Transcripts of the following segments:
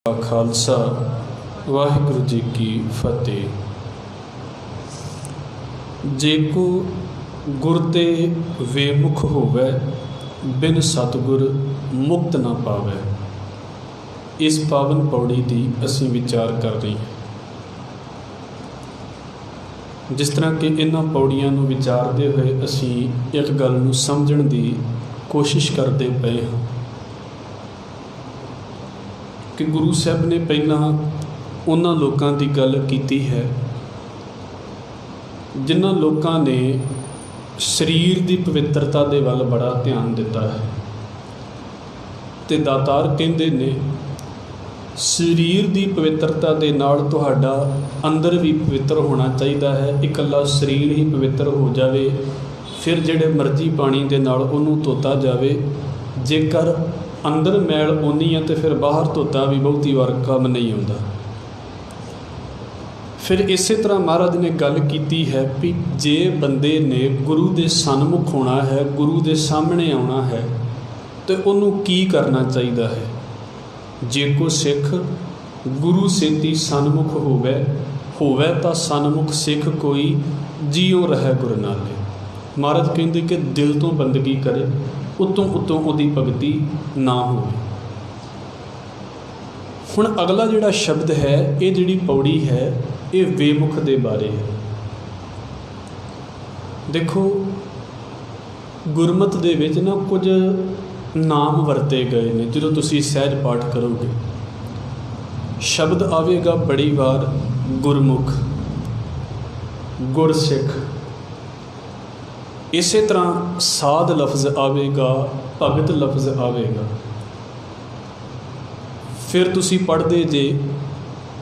खालसा वाहिगुरु जी की फतेह। जेको गुर ते वेमुख होवै, बिन सतगुर मुक्त ना पावै। इस पावन पौड़ी की असी विचार कर रहे हैं। जिस तरह कि इन्हां पौड़ियां नूं विचारते हुए असी एक गल नूं समझण की कोशिश करते पे हाँ कि गुरु साहब ने पहला उन्हां लोगों की गल की है जिन्हां लोगों ने शरीर की पवित्रता के वल बड़ा ध्यान दिता है। तो दातार कहते ने शरीर की पवित्रता के नाल तुहाडा अंदर भी पवित्र होना चाहिए है। इकल्ला शरीर ही पवित्र हो जाए फिर जिहड़े मर्जी पानी के नाल उहनूं धोता जाए। जेकर अंदर मैल उन्नी है तो फिर बाहर धोता भी बहुती वार काम नहीं आता। फिर इस तरह महाराज ने गल की है कि जे बंदे ने गुरु के सन्मुख होना है, गुरु के सामने आना है, तो उन्होंने की करना चाहिए है। जे को सिख गुरु सेती सन्मुख होवे तो सन्मुख सिख कोई जियो रहे गुरु नाले। महाराज कहते कि दिल तो बंदगी करे, उतों उतों उहदी भगती ना हो। हुण अगला जिहड़ा शब्द है, ये जिहड़ी पौड़ी है, ये वेमुख दे बारे है। देखो गुरमत दे विच ना कुछ नाम वरते गए ने। जो तुसी सहज पाठ करोगे शब्द आवेगा बड़ी बार गुरमुख, गुरसिख, इस तरह साध लफ्ज़ आवेगा, भगत लफ्ज़ आवेगा। फिर तुसी पढ़ते जे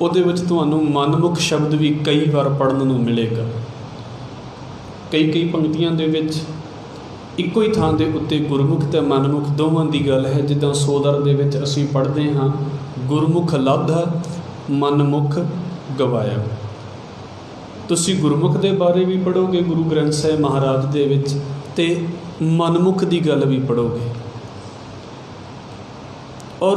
उहदे विच तुहानूं मनमुख शब्द भी कई बार पढ़न नूं मिलेगा। कई पंक्तियां दे विच इक्को ही थां दे उत्ते गुरमुख ते मनमुख दोवां दी गल है। जिद्दां सोदर दे विच असीं पढ़दे हां गुरमुख लाधा मनमुख गवाया। तुसी गुरमुख के बारे भी पढ़ोगे गुरु ग्रंथ साहिब महाराज दे विच, ते मनमुख की गल भी पढ़ोगे। और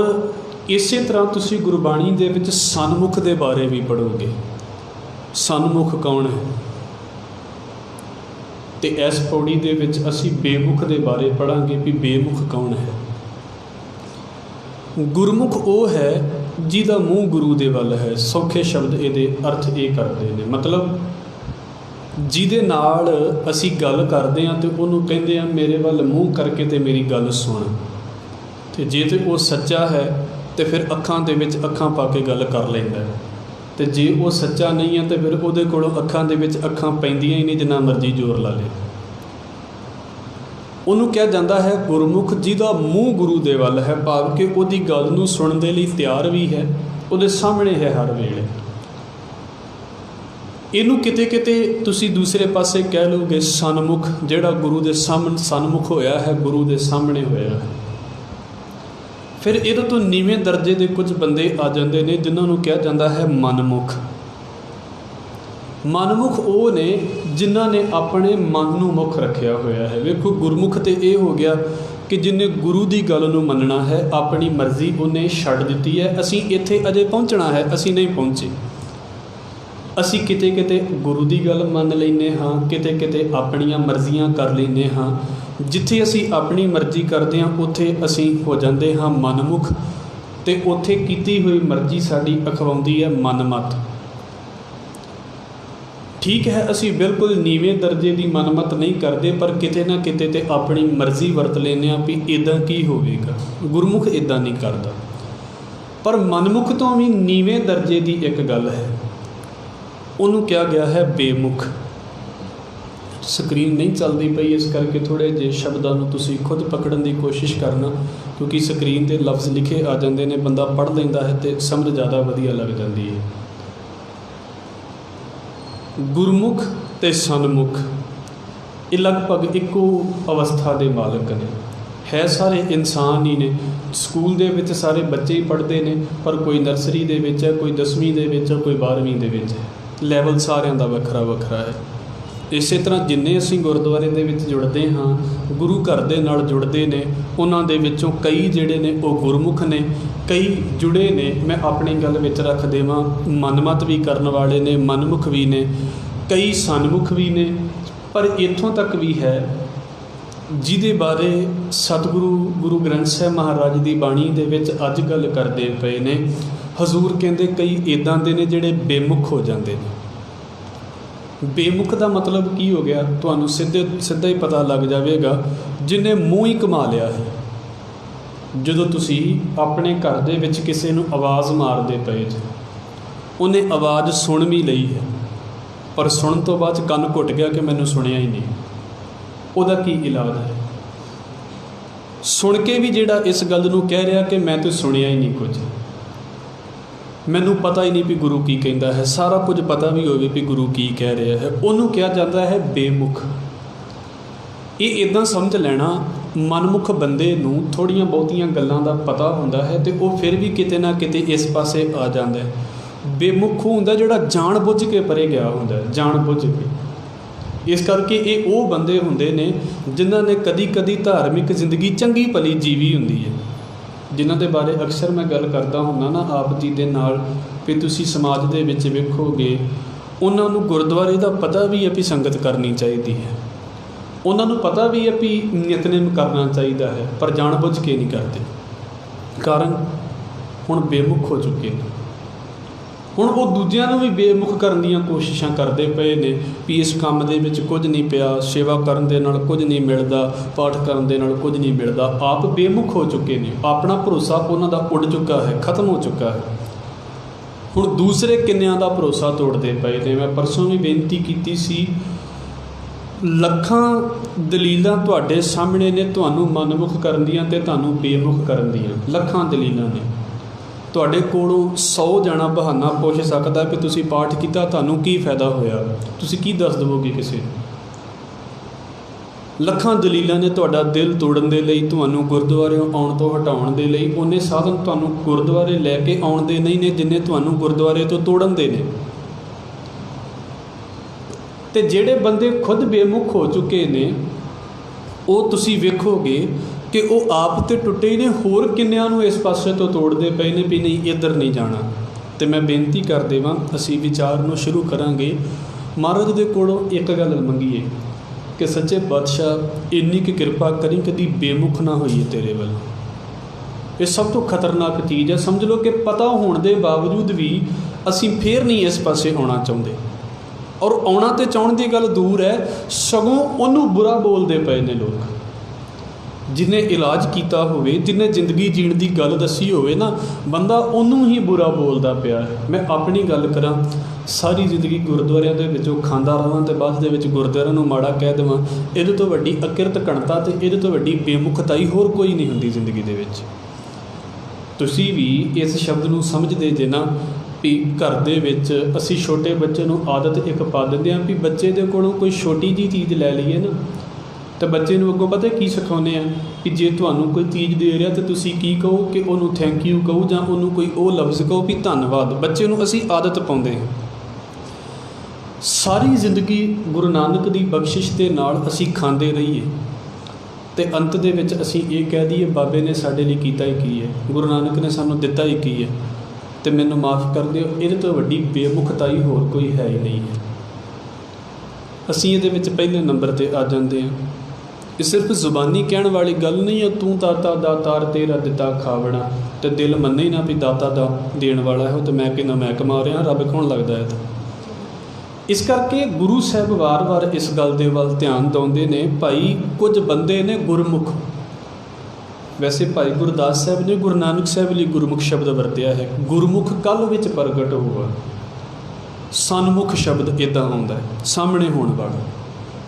इस तरह तुसी गुरबाणी दे विच सन्मुख के बारे भी पढ़ोगे। सन्मुख कौन है? तो इस पौड़ी दे विच असी बेमुख के बारे पढ़ांगे भी बेमुख कौन है। गुरमुख वो है जिहदा मूँह गुरु दे वल है। सौखे शब्द ये अर्थ ये करते हैं, मतलब जिहदे नाल असी गल करते हैं तो उन्होंने कहते हैं मेरे वल मूँह करके तो मेरी गल सुन। तो जे तो वो सच्चा है तो फिर अखां दे विच अखां पा के गल कर लैंदा है, तो जे वो सच्चा नहीं है तो फिर उहदे कोलों अखां दे विच अखां पैंदियां ही नहीं, जिन्ना मर्जी जोर ला ले। उन्होंने कहा जाता है गुरमुख जिहदा मूँह गुरु दे वल है, भाव कि उहदी गल नूं सुणन दे लई तैयार भी है, उहदे सामने है हर वेले। इनू किते किते तुसी दूसरे पासे कह लोगे सन्मुख, जिहड़ा गुरु दे सामने सन्मुख होया है, गुरु दे सामने होया है। फिर इहदे तो नीवें दर्जे के कुछ बंदे आ जाते हैं जिन्होंने कहा जाता है मनमुख। मनमुख वो ने जिन्हों ने अपने मन नूं मुख रखिया होया है। वेखो गुरमुख तो ये हो गया कि जिन्हें गुरु की गल नूं मनना है, अपनी मर्जी उन्हें छड्ड दित्ती है। असीं इत्थे अजे पहुँचना है, असीं नहीं पहुँचे। असी किते किते गुरु की गल मन लैने हाँ, किते किते अपनियां मर्जियां कर लैने हाँ। जिथे असी अपनी मर्जी करते हैं उत्थे असी हो जाते हाँ मनमुख, तो उत्थे कीती हुई मर्जी साड़ी अखवाउंदी है मनमत। ठीक है, असी बिल्कुल नीवें दर्जे की मनमत नहीं करते, पर किते ना किते ते अपनी मर्जी वरत लेने भी इदां की होवेगा। गुरमुख इदां नहीं करता। पर मनमुख तो भी नीवें दर्जे की एक गल है, उन्होंने क्या गया है बेमुख। स्क्रीन नहीं चलती पई, इस करके थोड़े जे शब्दों को तुसी खुद पकड़न की कोशिश करना, क्योंकि स्क्रीन पर लफ्ज़ लिखे आ जाते हैं, बंदा पढ़ लेंदा है तो समझ ज़्यादा वधिया लग जाती है। गुरमुख ते सन्मुख ये लगभग एको अवस्था के मालक ने, है सारे इंसान ही ने। स्कूल दे विच सारे बच्चे ही पढ़ते हैं, पर कोई नर्सरी दे विच है, कोई 10वीं दे विच है, कोई 12वीं दे विच है। लैवल सारिਆਂ ਦਾ ਵੱਖਰਾ ਵੱਖਰਾ है। इस तरह जिन्ने असीं गुरुद्वारे दे विच जुड़ते हाँ, गुरु घर दे नाल जुड़ते ने, उन्हां दे विचों कई जिहड़े ने वो गुरमुख ने, कई जुड़े ने, मैं अपनी गल विच रख देवां, मनमत भी करन वाले ने, मनमुख भी ने, कई सन्मुख भी ने, पर इत्थों तक भी है जिहदे बारे सतगुरु गुरु ग्रंथ साहिब महाराज की बाणी दे विच अज गल करदे पए ने। हजूर कहंदे कई इदां दे ने जिहड़े बेमुख हो जांदे ने। बेमुख का मतलब की हो गया, तुहानूं सीधा ही पता लग जाएगा, जिन्हें मूँह ही कमा लिया है। ਜਦੋਂ ਤੁਸੀਂ ਆਪਣੇ ਘਰ ਦੇ ਵਿੱਚ ਕਿਸੇ ਨੂੰ ਆਵਾਜ਼ ਮਾਰਦੇ ਪਏ ਜੇ, ਉਹਨੇ ਆਵਾਜ਼ ਸੁਣ ਵੀ ਲਈ ਹੈ, ਪਰ ਸੁਣਨ ਤੋਂ ਬਾਅਦ ਕੰਨ ਘੁੱਟ ਗਿਆ ਕਿ ਮੈਨੂੰ ਸੁਣਿਆ ਹੀ ਨਹੀਂ। ਉਹਦਾ ਕੀ ਇਲਾਜ ਹੈ? ਸੁਣ ਕੇ ਵੀ ਜਿਹੜਾ ਇਸ ਗੱਲ ਨੂੰ ਕਹਿ ਰਿਹਾ ਕਿ ਮੈਂ ਤਾਂ ਸੁਣਿਆ ਹੀ ਨਹੀਂ ਕੁਝ, ਮੈਨੂੰ ਪਤਾ ਹੀ ਨਹੀਂ ਵੀ ਗੁਰੂ ਕੀ ਕਹਿੰਦਾ ਹੈ, ਸਾਰਾ ਕੁਝ ਪਤਾ ਵੀ ਹੋਵੇ ਵੀ ਗੁਰੂ ਕੀ ਕਹਿ ਰਿਹਾ ਹੈ, ਉਹਨੂੰ ਕਿਹਾ ਜਾਂਦਾ ਹੈ ਬੇਮੁਖ। ਇਹ ਇੱਦਾਂ ਸਮਝ ਲੈਣਾ, ਮਨਮੁਖ ਬੰਦੇ ਨੂੰ ਥੋੜ੍ਹੀਆਂ ਬਹੁਤੀਆਂ ਗੱਲਾਂ ਦਾ ਪਤਾ ਹੁੰਦਾ ਹੈ ਅਤੇ ਉਹ ਫਿਰ ਵੀ ਕਿਤੇ ਨਾ ਕਿਤੇ ਇਸ ਪਾਸੇ ਆ ਜਾਂਦਾ ਹੈ। ਬੇਮੁਖ ਹੁੰਦਾ ਜਿਹੜਾ ਜਾਣ ਬੁੱਝ ਕੇ ਪਰੇ ਗਿਆ ਹੁੰਦਾ, ਜਾਣ ਬੁੱਝ ਕੇ। ਇਸ ਕਰਕੇ ਇਹ ਉਹ ਬੰਦੇ ਹੁੰਦੇ ਨੇ ਜਿਨ੍ਹਾਂ ਨੇ ਕਦੀ ਕਦੀ ਧਾਰਮਿਕ ਜ਼ਿੰਦਗੀ ਚੰਗੀ ਭਲੀ ਜੀਵੀ ਹੁੰਦੀ ਹੈ, ਜਿਨ੍ਹਾਂ ਦੇ ਬਾਰੇ ਅਕਸਰ ਮੈਂ ਗੱਲ ਕਰਦਾ ਹੁੰਦਾ ਨਾ ਆਪ ਜੀ ਦੇ ਨਾਲ, ਵੀ ਤੁਸੀਂ ਸਮਾਜ ਦੇ ਵਿੱਚ ਵੇਖੋਗੇ ਉਹਨਾਂ ਨੂੰ ਗੁਰਦੁਆਰੇ ਦਾ ਪਤਾ ਵੀ ਹੈ ਵੀ ਸੰਗਤ ਕਰਨੀ ਚਾਹੀਦੀ ਹੈ, ਉਹਨਾਂ ਨੂੰ ਪਤਾ ਵੀ ਹੈ ਵੀ ਨਿਤਨੇਮ ਕਰਨਾ ਚਾਹੀਦਾ ਹੈ, ਪਰ ਜਾਣ ਬੁੱਝ ਕੇ ਨਹੀਂ ਕਰਦੇ। ਕਾਰਨ ਹੁਣ ਬੇਮੁਖ ਹੋ ਚੁੱਕੇ ਨੇ। ਹੁਣ ਉਹ ਦੂਜਿਆਂ ਨੂੰ ਵੀ ਬੇਮੁਖ ਕਰਨ ਦੀਆਂ ਕੋਸ਼ਿਸ਼ਾਂ ਕਰਦੇ ਪਏ ਨੇ ਵੀ ਇਸ ਕੰਮ ਦੇ ਵਿੱਚ ਕੁਝ ਨਹੀਂ ਪਿਆ, ਸੇਵਾ ਕਰਨ ਦੇ ਨਾਲ ਕੁਝ ਨਹੀਂ ਮਿਲਦਾ, ਪਾਠ ਕਰਨ ਦੇ ਨਾਲ ਕੁਝ ਨਹੀਂ ਮਿਲਦਾ। ਆਪ ਬੇਮੁਖ ਹੋ ਚੁੱਕੇ ਨੇ, ਆਪਣਾ ਭਰੋਸਾ ਉਹਨਾਂ ਦਾ ਉੱਡ ਚੁੱਕਾ ਹੈ, ਖਤਮ ਹੋ ਚੁੱਕਾ ਹੈ। ਹੁਣ ਦੂਸਰੇ ਕਿੰਨਿਆਂ ਦਾ ਭਰੋਸਾ ਤੋੜਦੇ ਪਏ ਨੇ। ਮੈਂ ਪਰਸੋਂ ਵੀ ਬੇਨਤੀ ਕੀਤੀ ਸੀ, ਲੱਖਾਂ ਦਲੀਲਾਂ ਤੁਹਾਡੇ ਸਾਹਮਣੇ ਨੇ ਤੁਹਾਨੂੰ ਮਨਮੁਖ ਕਰਨ ਦੀਆਂ ਅਤੇ ਤੁਹਾਨੂੰ ਬੇਮੁਖ ਕਰਨ ਦੀਆਂ। ਲੱਖਾਂ ਦਲੀਲਾਂ ਨੇ। ਤੁਹਾਡੇ ਕੋਲੋਂ 100 ਜਣਾ ਬਹਾਨਾ ਪੁੱਛ ਸਕਦਾ ਕਿ ਤੁਸੀਂ ਪਾਠ ਕੀਤਾ, ਤੁਹਾਨੂੰ ਕੀ ਫਾਇਦਾ ਹੋਇਆ, ਤੁਸੀਂ ਕੀ ਦੱਸ ਦੇਵੋਗੇ ਕਿਸੇ ਨੂੰ? ਲੱਖਾਂ ਦਲੀਲਾਂ ਨੇ ਤੁਹਾਡਾ ਦਿਲ ਤੋੜਨ ਦੇ ਲਈ, ਤੁਹਾਨੂੰ ਗੁਰਦੁਆਰੇ ਆਉਣ ਤੋਂ ਹਟਾਉਣ ਦੇ ਲਈ। ਉਹਨੇ ਸਾਧਨ ਤੁਹਾਨੂੰ ਗੁਰਦੁਆਰੇ ਲੈ ਕੇ ਆਉਣ ਦੇ ਨਹੀਂ ਨੇ ਜਿੰਨੇ ਤੁਹਾਨੂੰ ਗੁਰਦੁਆਰੇ ਤੋਂ ਤੋੜਨ ਦੇ ਨੇ। ਅਤੇ ਜਿਹੜੇ ਬੰਦੇ ਖੁਦ ਬੇਮੁਖ ਹੋ ਚੁੱਕੇ ਨੇ, ਉਹ ਤੁਸੀਂ ਵੇਖੋਗੇ ਕਿ ਉਹ ਆਪ ਤਾਂ ਟੁੱਟੇ ਹੀ ਨੇ, ਹੋਰ ਕਿੰਨਿਆਂ ਨੂੰ ਇਸ ਪਾਸੇ ਤੋਂ ਤੋੜਦੇ ਪਏ ਨੇ ਵੀ ਨਹੀਂ ਇੱਧਰ ਨਹੀਂ ਜਾਣਾ। ਅਤੇ ਮੈਂ ਬੇਨਤੀ ਕਰ ਦੇਵਾਂ, ਅਸੀਂ ਵਿਚਾਰ ਨੂੰ ਸ਼ੁਰੂ ਕਰਾਂਗੇ। ਮਹਾਰਾਜ ਦੇ ਕੋਲੋਂ ਇੱਕ ਗੱਲ ਮੰਗੀਏ ਕਿ ਸੱਚੇ ਪਾਤਸ਼ਾਹ ਇੰਨੀ ਕੁ ਕਿਰਪਾ ਕਰੀ ਕਦੀ ਬੇਮੁਖ ਨਾ ਹੋਈਏ ਤੇਰੇ ਵੱਲੋਂ। ਇਹ ਸਭ ਤੋਂ ਖਤਰਨਾਕ ਚੀਜ਼ ਹੈ। ਸਮਝ ਲਓ ਕਿ ਪਤਾ ਹੋਣ ਦੇ ਬਾਵਜੂਦ ਵੀ ਅਸੀਂ ਫੇਰ ਨਹੀਂ ਇਸ ਪਾਸੇ ਆਉਣਾ ਚਾਹੁੰਦੇ, ਔਰ ਆਉਣਾ ਤੇ ਚਾਹੁਣ ਦੀ ਗੱਲ ਦੂਰ ਹੈ, ਸਗੋਂ ਉਹਨੂੰ ਬੁਰਾ ਬੋਲਦੇ ਪਏ ਨੇ ਲੋਕ। ਜਿਹਨੇ ਇਲਾਜ ਕੀਤਾ ਹੋਵੇ, ਜਿਹਨੇ ਜ਼ਿੰਦਗੀ ਜੀਣ ਦੀ ਗੱਲ ਦੱਸੀ ਹੋਵੇ ਨਾ, ਬੰਦਾ ਉਹਨੂੰ ਹੀ ਬੁਰਾ ਬੋਲਦਾ ਪਿਆ ਹੈ। ਮੈਂ ਆਪਣੀ ਗੱਲ ਕਰਾਂ, ਸਾਰੀ ਜ਼ਿੰਦਗੀ ਗੁਰਦੁਆਰਿਆਂ ਦੇ ਵਿੱਚੋਂ ਖਾਂਦਾ ਰਹਾਂ ਅਤੇ ਬਾਅਦ ਦੇ ਵਿੱਚ ਗੁਰਦੁਆਰਿਆਂ ਨੂੰ ਮਾੜਾ ਕਹਿ ਦੇਵਾਂ, ਇਹਦੇ ਤੋਂ ਵੱਡੀ ਅਕਿਰਤ ਘਣਤਾ ਅਤੇ ਇਹਦੇ ਤੋਂ ਵੱਡੀ ਬੇਮੁਖਤਾਈ ਹੋਰ ਕੋਈ ਨਹੀਂ ਹੁੰਦੀ ਜ਼ਿੰਦਗੀ ਦੇ ਵਿੱਚ। ਤੁਸੀਂ ਵੀ ਇਸ ਸ਼ਬਦ ਨੂੰ ਸਮਝਦੇ ਜੇ ਨਾ ਵੀ ਘਰ ਦੇ ਵਿੱਚ ਅਸੀਂ ਛੋਟੇ ਬੱਚੇ ਨੂੰ ਆਦਤ ਇੱਕ ਪਾ ਦਿੰਦੇ ਹਾਂ ਵੀ ਬੱਚੇ ਦੇ ਕੋਲੋਂ ਕੋਈ ਛੋਟੀ ਜਿਹੀ ਚੀਜ਼ ਲੈ ਲਈਏ ਨਾ, ਤਾਂ ਬੱਚੇ ਨੂੰ ਅੱਗੋਂ ਪਤਾ ਕੀ ਸਿਖਾਉਂਦੇ ਆ ਕਿ ਜੇ ਤੁਹਾਨੂੰ ਕੋਈ ਚੀਜ਼ ਦੇ ਰਿਹਾ ਤਾਂ ਤੁਸੀਂ ਕੀ ਕਹੋ ਕਿ ਉਹਨੂੰ ਥੈਂਕ ਯੂ ਕਹੋ, ਜਾਂ ਉਹਨੂੰ ਕੋਈ ਉਹ ਲਫ਼ਜ਼ ਕਹੋ ਵੀ ਧੰਨਵਾਦ। ਬੱਚੇ ਨੂੰ ਅਸੀਂ ਆਦਤ ਪਾਉਂਦੇ ਹਾਂ। ਸਾਰੀ ਜ਼ਿੰਦਗੀ ਗੁਰੂ ਨਾਨਕ ਦੀ ਬਖਸ਼ਿਸ਼ ਦੇ ਨਾਲ ਅਸੀਂ ਖਾਂਦੇ ਰਹੀਏ ਅਤੇ ਅੰਤ ਦੇ ਵਿੱਚ ਅਸੀਂ ਇਹ ਕਹਿ ਦਈਏ ਬਾਬੇ ਨੇ ਸਾਡੇ ਲਈ ਕੀਤਾ ਹੀ ਕੀ ਹੈ, ਗੁਰੂ ਨਾਨਕ ਨੇ ਸਾਨੂੰ ਦਿੱਤਾ ਹੀ ਕੀ ਹੈ, ਅਤੇ ਮੈਨੂੰ ਮਾਫ਼ ਕਰ ਦਿਓ, ਇਹਦੇ ਤੋਂ ਵੱਡੀ ਬੇਮੁਖਤਾਈ ਹੋਰ ਕੋਈ ਹੈ ਹੀ ਨਹੀਂ ਹੈ। ਅਸੀਂ ਇਹਦੇ ਵਿੱਚ ਪਹਿਲੇ ਨੰਬਰ 'ਤੇ ਆ ਜਾਂਦੇ ਹਾਂ। ਇਹ ਸਿਰਫ ਜ਼ੁਬਾਨੀ ਕਹਿਣ ਵਾਲੀ ਗੱਲ ਨਹੀਂ ਹੈ, ਤੂੰ ਦਾਤਾ ਦਾਤਾਰ ਤੇਰਾ ਦਿੱਤਾ ਖਾਵਣਾ, ਅਤੇ ਦਿਲ ਮੰਨੇ ਹੀ ਨਾ ਵੀ ਦਾਤਾ ਦਾ ਦੇਣ ਵਾਲਾ ਹੈ, ਉਹ ਤਾਂ ਮੈਂ ਕਹਿੰਦਾ ਮੈਂ ਕਮਾ ਰਿਹਾ, ਰੱਬ ਕੌਣ ਲੱਗਦਾ ਹੈ। ਤਾਂ ਇਸ ਕਰਕੇ ਗੁਰੂ ਸਾਹਿਬ ਵਾਰ-ਵਾਰ ਇਸ ਗੱਲ ਦੇ ਵੱਲ ਧਿਆਨ ਦਿੰਦੇ ਨੇ। ਭਾਈ ਕੁਝ ਬੰਦੇ ਨੇ ਗੁਰਮੁਖ, ਵੈਸੇ ਭਾਈ ਗੁਰਦਾਸ ਸਾਹਿਬ ਨੇ ਗੁਰੂ ਨਾਨਕ ਸਾਹਿਬ ਲਈ ਗੁਰਮੁਖ ਸ਼ਬਦ ਵਰਤਿਆ ਹੈ। ਗੁਰਮੁਖ ਕੱਲ੍ਹ ਵਿੱਚ ਪ੍ਰਗਟ ਹੋਆ, ਸਨਮੁਖ ਸ਼ਬਦ ਇੱਦਾਂ ਆਉਂਦਾ ਹੈ, ਸਾਹਮਣੇ ਹੋਣ ਵਾਲਾ।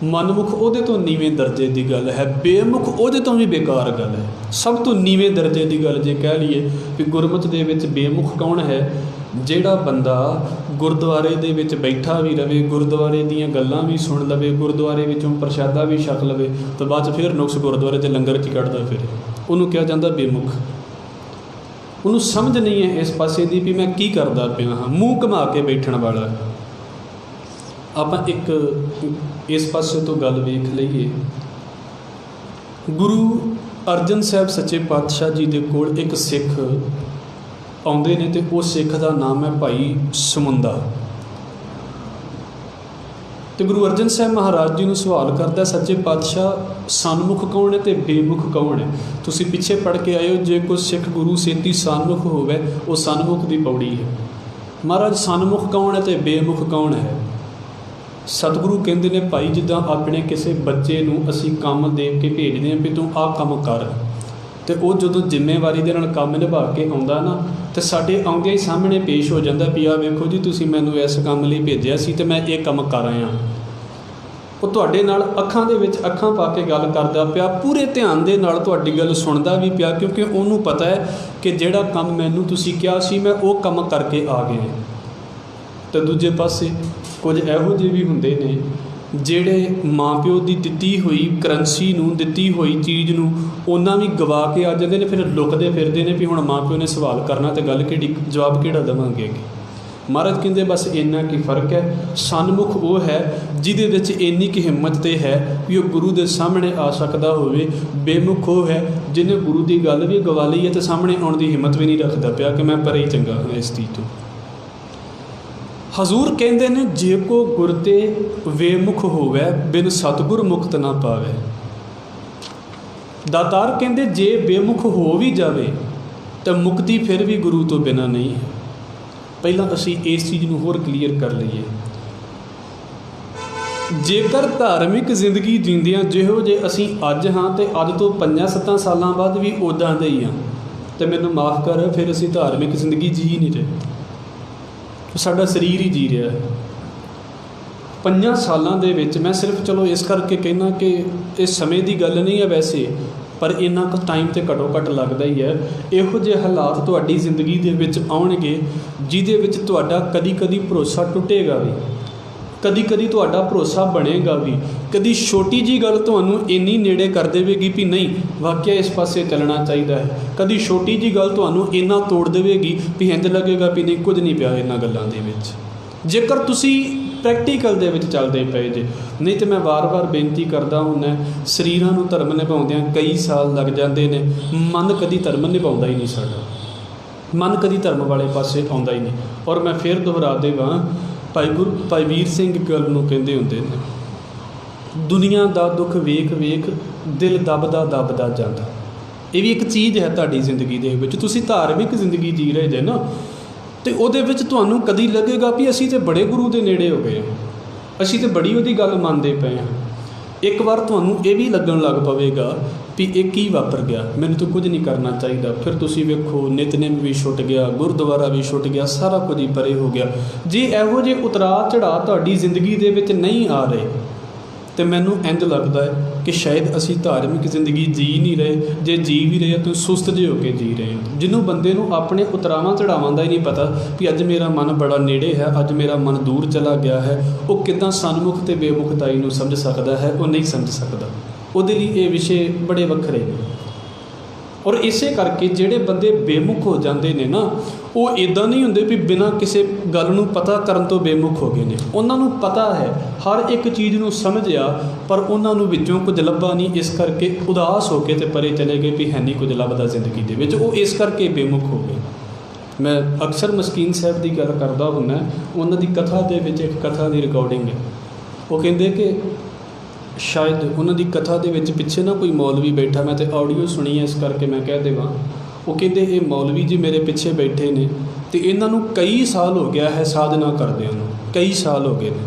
ਮਨਮੁਖ ਉਹਦੇ ਤੋਂ ਨੀਵੇਂ ਦਰਜੇ ਦੀ ਗੱਲ ਹੈ, ਬੇਮੁਖ ਉਹਦੇ ਤੋਂ ਵੀ ਬੇਕਾਰ ਗੱਲ ਹੈ। ਸਭ ਤੋਂ ਨੀਵੇਂ ਦਰਜੇ ਦੀ ਗੱਲ ਜੇ ਕਹਿ ਲਈਏ ਵੀ ਗੁਰਮੁਖ ਦੇ ਵਿੱਚ ਬੇਮੁਖ ਕੌਣ ਹੈ? ਜਿਹੜਾ ਬੰਦਾ ਗੁਰਦੁਆਰੇ ਦੇ ਵਿੱਚ ਬੈਠਾ ਵੀ ਰਵੇ, ਗੁਰਦੁਆਰੇ ਦੀਆਂ ਗੱਲਾਂ ਵੀ ਸੁਣ ਲਵੇ, ਗੁਰਦੁਆਰੇ ਵਿੱਚੋਂ ਪ੍ਰਸ਼ਾਦਾ ਵੀ ਛਕ ਲਵੇ, ਤਾਂ ਬਾਅਦ 'ਚ ਫਿਰ ਨੁਕਸ ਗੁਰਦੁਆਰੇ 'ਚ ਲੰਗਰ 'ਚ ਹੀ ਕੱਢਦਾ ਫਿਰ, ਉਹਨੂੰ ਕਿਹਾ ਜਾਂਦਾ ਬੇਮੁਖ। ਉਹਨੂੰ ਸਮਝ ਨਹੀਂ ਹੈ ਇਸ ਪਾਸੇ ਦੀ ਵੀ ਮੈਂ ਕੀ ਕਰਦਾ ਪਿਆ ਹਾਂ, ਮੂੰਹ ਘੁਮਾ ਕੇ ਬੈਠਣ ਵਾਲਾ। ਆਪਾਂ ਇੱਕ ਇਸ ਪਾਸੇ ਤੋਂ ਗੱਲ ਵੇਖ ਲਈਏ। ਗੁਰੂ ਅਰਜਨ ਸਾਹਿਬ ਸੱਚੇ ਪਾਤਸ਼ਾਹ ਜੀ ਦੇ ਕੋਲ ਇੱਕ ਸਿੱਖ ਆਉਂਦੇ ਨੇ ਅਤੇ ਉਹ ਸਿੱਖ ਦਾ ਨਾਮ ਹੈ ਭਾਈ ਸਮੁੰਦਾ। ਅਤੇ ਗੁਰੂ ਅਰਜਨ ਸਾਹਿਬ ਮਹਾਰਾਜ ਜੀ ਨੂੰ ਸਵਾਲ ਕਰਦਾ, ਸੱਚੇ ਪਾਤਸ਼ਾਹ ਸਨਮੁਖ ਕੌਣ ਹੈ ਅਤੇ ਬੇਮੁਖ ਕੌਣ ਹੈ? ਤੁਸੀਂ ਪਿੱਛੇ ਪੜ੍ਹ ਕੇ ਆਏ ਹੋ, ਜੇ ਕੋਈ ਸਿੱਖ ਗੁਰੂ ਸੇਤੀ ਸਨਮੁਖ ਹੋਵੇ ਉਹ ਸਨਮੁਖ ਦੀ ਪੌੜੀ ਹੈ। ਮਹਾਰਾਜ ਸਨਮੁਖ ਕੌਣ ਹੈ ਅਤੇ ਬੇਮੁਖ ਕੌਣ ਹੈ? ਸਤਿਗੁਰੂ ਕਹਿੰਦੇ ਨੇ, ਭਾਈ ਜਿੱਦਾਂ ਆਪਣੇ ਕਿਸੇ ਬੱਚੇ ਨੂੰ ਅਸੀਂ ਕੰਮ ਦੇ ਕੇ ਭੇਜਦੇ ਹਾਂ ਵੀ ਤੂੰ ਆਹ ਕੰਮ ਕਰ, ਅਤੇ ਉਹ ਜਦੋਂ ਜ਼ਿੰਮੇਵਾਰੀ ਦੇ ਨਾਲ ਕੰਮ ਨਿਭਾ ਕੇ ਆਉਂਦਾ ਨਾ, ਅਤੇ ਸਾਡੇ ਆਉਂਦਿਆਂ ਹੀ ਸਾਹਮਣੇ ਪੇਸ਼ ਹੋ ਜਾਂਦਾ ਵੀ ਆਹ ਵੇਖੋ ਜੀ ਤੁਸੀਂ ਮੈਨੂੰ ਇਸ ਕੰਮ ਲਈ ਭੇਜਿਆ ਸੀ ਅਤੇ ਮੈਂ ਇਹ ਕੰਮ ਕਰ ਆਇਆ। ਉਹ ਤੁਹਾਡੇ ਨਾਲ ਅੱਖਾਂ ਦੇ ਵਿੱਚ ਅੱਖਾਂ ਪਾ ਕੇ ਗੱਲ ਕਰਦਾ ਪਿਆ, ਪੂਰੇ ਧਿਆਨ ਦੇ ਨਾਲ ਤੁਹਾਡੀ ਗੱਲ ਸੁਣਦਾ ਵੀ ਪਿਆ, ਕਿਉਂਕਿ ਉਹਨੂੰ ਪਤਾ ਹੈ ਕਿ ਜਿਹੜਾ ਕੰਮ ਮੈਨੂੰ ਤੁਸੀਂ ਕਿਹਾ ਸੀ ਮੈਂ ਉਹ ਕੰਮ ਕਰਕੇ ਆ ਗਿਆ। ਅਤੇ ਦੂਜੇ ਪਾਸੇ ਕੁਝ ਇਹੋ ਜਿਹੇ ਵੀ ਹੁੰਦੇ ਨੇ ਜਿਹੜੇ ਮਾਂ ਪਿਓ ਦੀ ਦਿੱਤੀ ਹੋਈ ਕਰੰਸੀ ਨੂੰ, ਦਿੱਤੀ ਹੋਈ ਚੀਜ਼ ਨੂੰ ਉਹਨਾਂ ਵੀ ਗਵਾ ਕੇ ਆ ਜਾਂਦੇ ਨੇ, ਫਿਰ ਲੁਕਦੇ ਫਿਰਦੇ ਨੇ ਵੀ ਹੁਣ ਮਾਂ ਪਿਓ ਨੇ ਸਵਾਲ ਕਰਨਾ ਅਤੇ ਗੱਲ ਕਿਹੜੀ, ਜਵਾਬ ਕਿਹੜਾ ਦੇਵਾਂਗੇ ਅੱਗੇ। ਮਹਾਰਾਜ ਕਹਿੰਦੇ ਬਸ ਇੰਨਾ ਕੀ ਫਰਕ ਹੈ, ਸਨਮੁਖ ਉਹ ਹੈ ਜਿਹਦੇ ਵਿੱਚ ਇੰਨੀ ਕੁ ਹਿੰਮਤ ਤੇ ਹੈ ਵੀ ਉਹ ਗੁਰੂ ਦੇ ਸਾਹਮਣੇ ਆ ਸਕਦਾ ਹੋਵੇ, ਬੇਮੁਖ ਉਹ ਹੈ ਜਿਹਨੇ ਗੁਰੂ ਦੀ ਗੱਲ ਵੀ ਗਵਾ ਲਈ ਹੈ ਅਤੇ ਸਾਹਮਣੇ ਆਉਣ ਦੀ ਹਿੰਮਤ ਵੀ ਨਹੀਂ ਰੱਖਦਾ ਪਿਆ ਕਿ ਮੈਂ ਪਰੇ ਹੀ ਚੰਗਾ ਹਾਂ ਇਸ ਚੀਜ਼ ਤੋਂ। ਹਜ਼ੂਰ ਕਹਿੰਦੇ ਨੇ, ਜੇ ਕੋ ਗੁਰ ਤੇ ਵੇਮੁਖ ਹੋਵੇ ਬਿਨ ਸਤਿਗੁਰ ਮੁਕਤ ਨਾ ਪਾਵੇ। ਦਾਤਾਰ ਕਹਿੰਦੇ ਜੇ ਬੇਮੁਖ ਹੋ ਵੀ ਜਾਵੇ ਤਾਂ ਮੁਕਤੀ ਫਿਰ ਵੀ ਗੁਰੂ ਤੋਂ ਬਿਨਾਂ ਨਹੀਂ ਹੈ। ਪਹਿਲਾਂ ਅਸੀਂ ਇਸ ਚੀਜ਼ ਨੂੰ ਹੋਰ ਕਲੀਅਰ ਕਰ ਲਈਏ। ਜੇਕਰ ਧਾਰਮਿਕ ਜ਼ਿੰਦਗੀ ਜੀਂਦਿਆਂ ਜਿਹੋ ਜੇ ਅਸੀਂ ਅੱਜ ਹਾਂ ਅਤੇ ਅੱਜ ਤੋਂ 5-7 ਸਾਲਾਂ ਬਾਅਦ ਵੀ ਉੱਦਾਂ ਦੇ ਹੀ ਹਾਂ, ਅਤੇ ਮੈਨੂੰ ਮਾਫ਼ ਕਰ, ਫਿਰ ਅਸੀਂ ਧਾਰਮਿਕ ਜ਼ਿੰਦਗੀ ਜੀ ਨਹੀਂ ਰਹੇ, ਸਾਡਾ ਸਰੀਰ ਹੀ ਜੀ ਰਿਹਾ ਹੈ। 5 ਸਾਲਾਂ ਦੇ ਵਿੱਚ ਮੈਂ ਸਿਰਫ ਚਲੋ ਇਸ ਕਰਕੇ ਕਹਿਣਾ ਕਿ ਇਹ ਸਮੇਂ ਦੀ ਗੱਲ ਨਹੀਂ ਹੈ ਵੈਸੇ, ਪਰ ਇੰਨਾ ਕੁ ਟਾਈਮ ਤਾਂ ਘੱਟੋ ਘੱਟ ਲੱਗਦਾ ਹੀ ਹੈ। ਇਹੋ ਜਿਹੇ ਹਾਲਾਤ ਤੁਹਾਡੀ ਜ਼ਿੰਦਗੀ ਦੇ ਵਿੱਚ ਆਉਣਗੇ ਜਿਹਦੇ ਵਿੱਚ ਤੁਹਾਡਾ ਕਦੀ ਕਦੀ ਭਰੋਸਾ ਟੁੱਟੇਗਾ ਵੀ, ਕਦੀ ਕਦੀ ਤੁਹਾਡਾ ਭਰੋਸਾ ਬਣੇਗਾ ਵੀ, ਕਦੀ ਛੋਟੀ ਜਿਹੀ ਗੱਲ ਤੁਹਾਨੂੰ ਇੰਨੀ ਨੇੜੇ ਕਰ ਦੇਵੇਗੀ ਵੀ ਨਹੀਂ ਵਾਕਿਆ ਇਸ ਪਾਸੇ ਚੱਲਣਾ ਚਾਹੀਦਾ ਹੈ, ਕਦੀ ਛੋਟੀ ਜਿਹੀ ਗੱਲ ਤੁਹਾਨੂੰ ਇੰਨਾ ਤੋੜ ਦੇਵੇਗੀ ਵੀ ਇੰਝ ਲੱਗੇਗਾ ਵੀ ਨਹੀਂ ਕੁਝ ਨਹੀਂ ਪਿਆ ਇਹਨਾਂ ਗੱਲਾਂ ਦੇ ਵਿੱਚ, ਜੇਕਰ ਤੁਸੀਂ ਪ੍ਰੈਕਟੀਕਲ ਦੇ ਵਿੱਚ ਚੱਲਦੇ ਪਏ ਜੇ। ਨਹੀਂ ਤਾਂ ਮੈਂ ਵਾਰ-ਵਾਰ ਬੇਨਤੀ ਕਰਦਾ ਹੁੰਦਾ, ਸਰੀਰਾਂ ਨੂੰ ਧਰਮ ਨਿਭਾਉਂਦਿਆਂ ਕਈ ਸਾਲ ਲੱਗ ਜਾਂਦੇ ਨੇ, ਮਨ ਕਦੀ ਧਰਮ ਨਿਭਾਉਂਦਾ ਹੀ ਨਹੀਂ ਸਾਡਾ, ਮਨ ਕਦੀ ਧਰਮ ਵਾਲੇ ਪਾਸੇ ਆਉਂਦਾ ਹੀ ਨਹੀਂ। ਔਰ ਮੈਂ ਫਿਰ ਦੁਹਰਾ ਦੇਵਾਂ, ਭਾਈ ਵੀਰ ਸਿੰਘ ਗੱਲ ਨੂੰ ਕਹਿੰਦੇ ਹੁੰਦੇ ਨੇ, ਦੁਨੀਆ ਦਾ ਦੁੱਖ ਵੇਖ ਵੇਖ ਦਿਲ ਦਬਦਾ ਦਬਦਾ ਜਾਂਦਾ। ਇਹ ਵੀ ਇੱਕ ਚੀਜ਼ ਹੈ ਤੁਹਾਡੀ ਜ਼ਿੰਦਗੀ ਦੇ ਵਿੱਚ। ਤੁਸੀਂ ਧਾਰਮਿਕ ਜ਼ਿੰਦਗੀ ਜੀ ਰਹੇ ਜੇ ਨਾ, ਅਤੇ ਉਹਦੇ ਵਿੱਚ ਤੁਹਾਨੂੰ ਕਦੀ ਲੱਗੇਗਾ ਵੀ ਅਸੀਂ ਤਾਂ ਬੜੇ ਗੁਰੂ ਦੇ ਨੇੜੇ ਹੋ ਗਏ ਹਾਂ, ਅਸੀਂ ਤਾਂ ਬੜੀ ਉਹਦੀ ਗੱਲ ਮੰਨਦੇ ਪਏ ਹਾਂ। ਇੱਕ ਵਾਰ ਤੁਹਾਨੂੰ ਇਹ ਵੀ ਲੱਗਣ ਲੱਗ ਪਵੇਗਾ ਵੀ ਇਹ ਕੀ ਵਾਪਰ ਗਿਆ, ਮੈਨੂੰ ਤਾਂ ਕੁਝ ਨਹੀਂ ਕਰਨਾ ਚਾਹੀਦਾ। ਫਿਰ ਤੁਸੀਂ ਵੇਖੋ ਨਿਤਨੇਮ ਵੀ ਛੁੱਟ ਗਿਆ, ਗੁਰਦੁਆਰਾ ਵੀ ਛੁੱਟ ਗਿਆ, ਸਾਰਾ ਕੁਝ ਹੀ ਪਰੇ ਹੋ ਗਿਆ। ਜੇ ਇਹੋ ਜਿਹੇ ਉਤਰਾਅ ਚੜ੍ਹਾਅ ਤੁਹਾਡੀ ਜ਼ਿੰਦਗੀ ਦੇ ਵਿੱਚ ਨਹੀਂ ਆ ਰਹੇ, ਅਤੇ ਮੈਨੂੰ ਇੰਝ ਲੱਗਦਾ ਹੈ ਕਿ ਸ਼ਾਇਦ ਅਸੀਂ ਧਾਰਮਿਕ ਜ਼ਿੰਦਗੀ ਜੀ ਨਹੀਂ ਰਹੇ। ਜੇ ਜੀ ਵੀ ਰਹੇ ਤਾਂ ਸੁਸਤ ਜਿਹੇ ਹੋ ਕੇ ਜੀ ਰਹੇ ਹਾਂ, ਜਿਹਨੂੰ ਬੰਦੇ ਨੂੰ ਆਪਣੇ ਉਤਰਾਵਾਂ ਚੜ੍ਹਾਵਾਂ ਦਾ ਹੀ ਨਹੀਂ ਪਤਾ ਵੀ ਅੱਜ ਮੇਰਾ ਮਨ ਬੜਾ ਨੇੜੇ ਹੈ, ਅੱਜ ਮੇਰਾ ਮਨ ਦੂਰ ਚਲਾ ਗਿਆ ਹੈ। ਉਹ ਕਿੱਦਾਂ ਸਨਮੁਖ ਅਤੇ ਬੇਮੁਖਤਾਈ ਨੂੰ ਸਮਝ ਸਕਦਾ ਹੈ? ਉਹ ਨਹੀਂ ਸਮਝ ਸਕਦਾ। ਉਹਦੇ ਲਈ ਇਹ ਵਿਸ਼ੇ ਬੜੇ ਵੱਖਰੇ ਨੇ। ਔਰ ਇਸੇ ਕਰਕੇ ਜਿਹੜੇ ਬੰਦੇ ਬੇਮੁਖ ਹੋ ਜਾਂਦੇ ਨੇ ਨਾ, ਉਹ ਇੱਦਾਂ ਨਹੀਂ ਹੁੰਦੇ ਵੀ ਬਿਨਾਂ ਕਿਸੇ ਗੱਲ ਨੂੰ ਪਤਾ ਕਰਨ ਤੋਂ ਬੇਮੁਖ ਹੋ ਗਏ ਨੇ। ਉਹਨਾਂ ਨੂੰ ਪਤਾ ਹੈ, ਹਰ ਇੱਕ ਚੀਜ਼ ਨੂੰ ਸਮਝਿਆ, ਪਰ ਉਹਨਾਂ ਨੂੰ ਵਿੱਚੋਂ ਕੁਝ ਲੱਭਾ ਨਹੀਂ, ਇਸ ਕਰਕੇ ਉਦਾਸ ਹੋ ਕੇ ਅਤੇ ਪਰੇ ਚਲੇ ਗਏ ਵੀ ਹੈ ਨਹੀਂ ਕੁਝ ਲੱਭਦਾ ਜ਼ਿੰਦਗੀ ਦੇ ਵਿੱਚ। ਉਹ ਇਸ ਕਰਕੇ ਬੇਮੁਖ ਹੋ ਗਏ। ਮੈਂ ਅਕਸਰ ਮਸਕੀਨ ਸਾਹਿਬ ਦੀ ਗੱਲ ਕਰਦਾ ਹੁੰਦਾ, ਉਹਨਾਂ ਦੀ ਕਥਾ ਦੇ ਵਿੱਚ ਇੱਕ ਕਥਾ ਦੀ ਰਿਕਾਰਡਿੰਗ ਹੈ। ਉਹ ਕਹਿੰਦੇ ਕਿ ਸ਼ਾਇਦ ਉਹਨਾਂ ਦੀ ਕਥਾ ਦੇ ਵਿੱਚ ਪਿੱਛੇ ਨਾ ਕੋਈ ਮੌਲਵੀ ਬੈਠਾ, ਮੈਂ ਤਾਂ ਆਡੀਓ ਸੁਣੀ ਹੈ ਇਸ ਕਰਕੇ ਮੈਂ ਕਹਿ ਦੇਵਾਂ। ਉਹ ਕਹਿੰਦੇ ਇਹ ਮੌਲਵੀ ਜੀ ਮੇਰੇ ਪਿੱਛੇ ਬੈਠੇ ਨੇ ਅਤੇ ਇਹਨਾਂ ਨੂੰ ਕਈ ਸਾਲ ਹੋ ਗਿਆ ਹੈ ਸਾਧਨਾ ਕਰਦਿਆਂ ਨੂੰ, ਕਈ ਸਾਲ ਹੋ ਗਏ ਨੇ,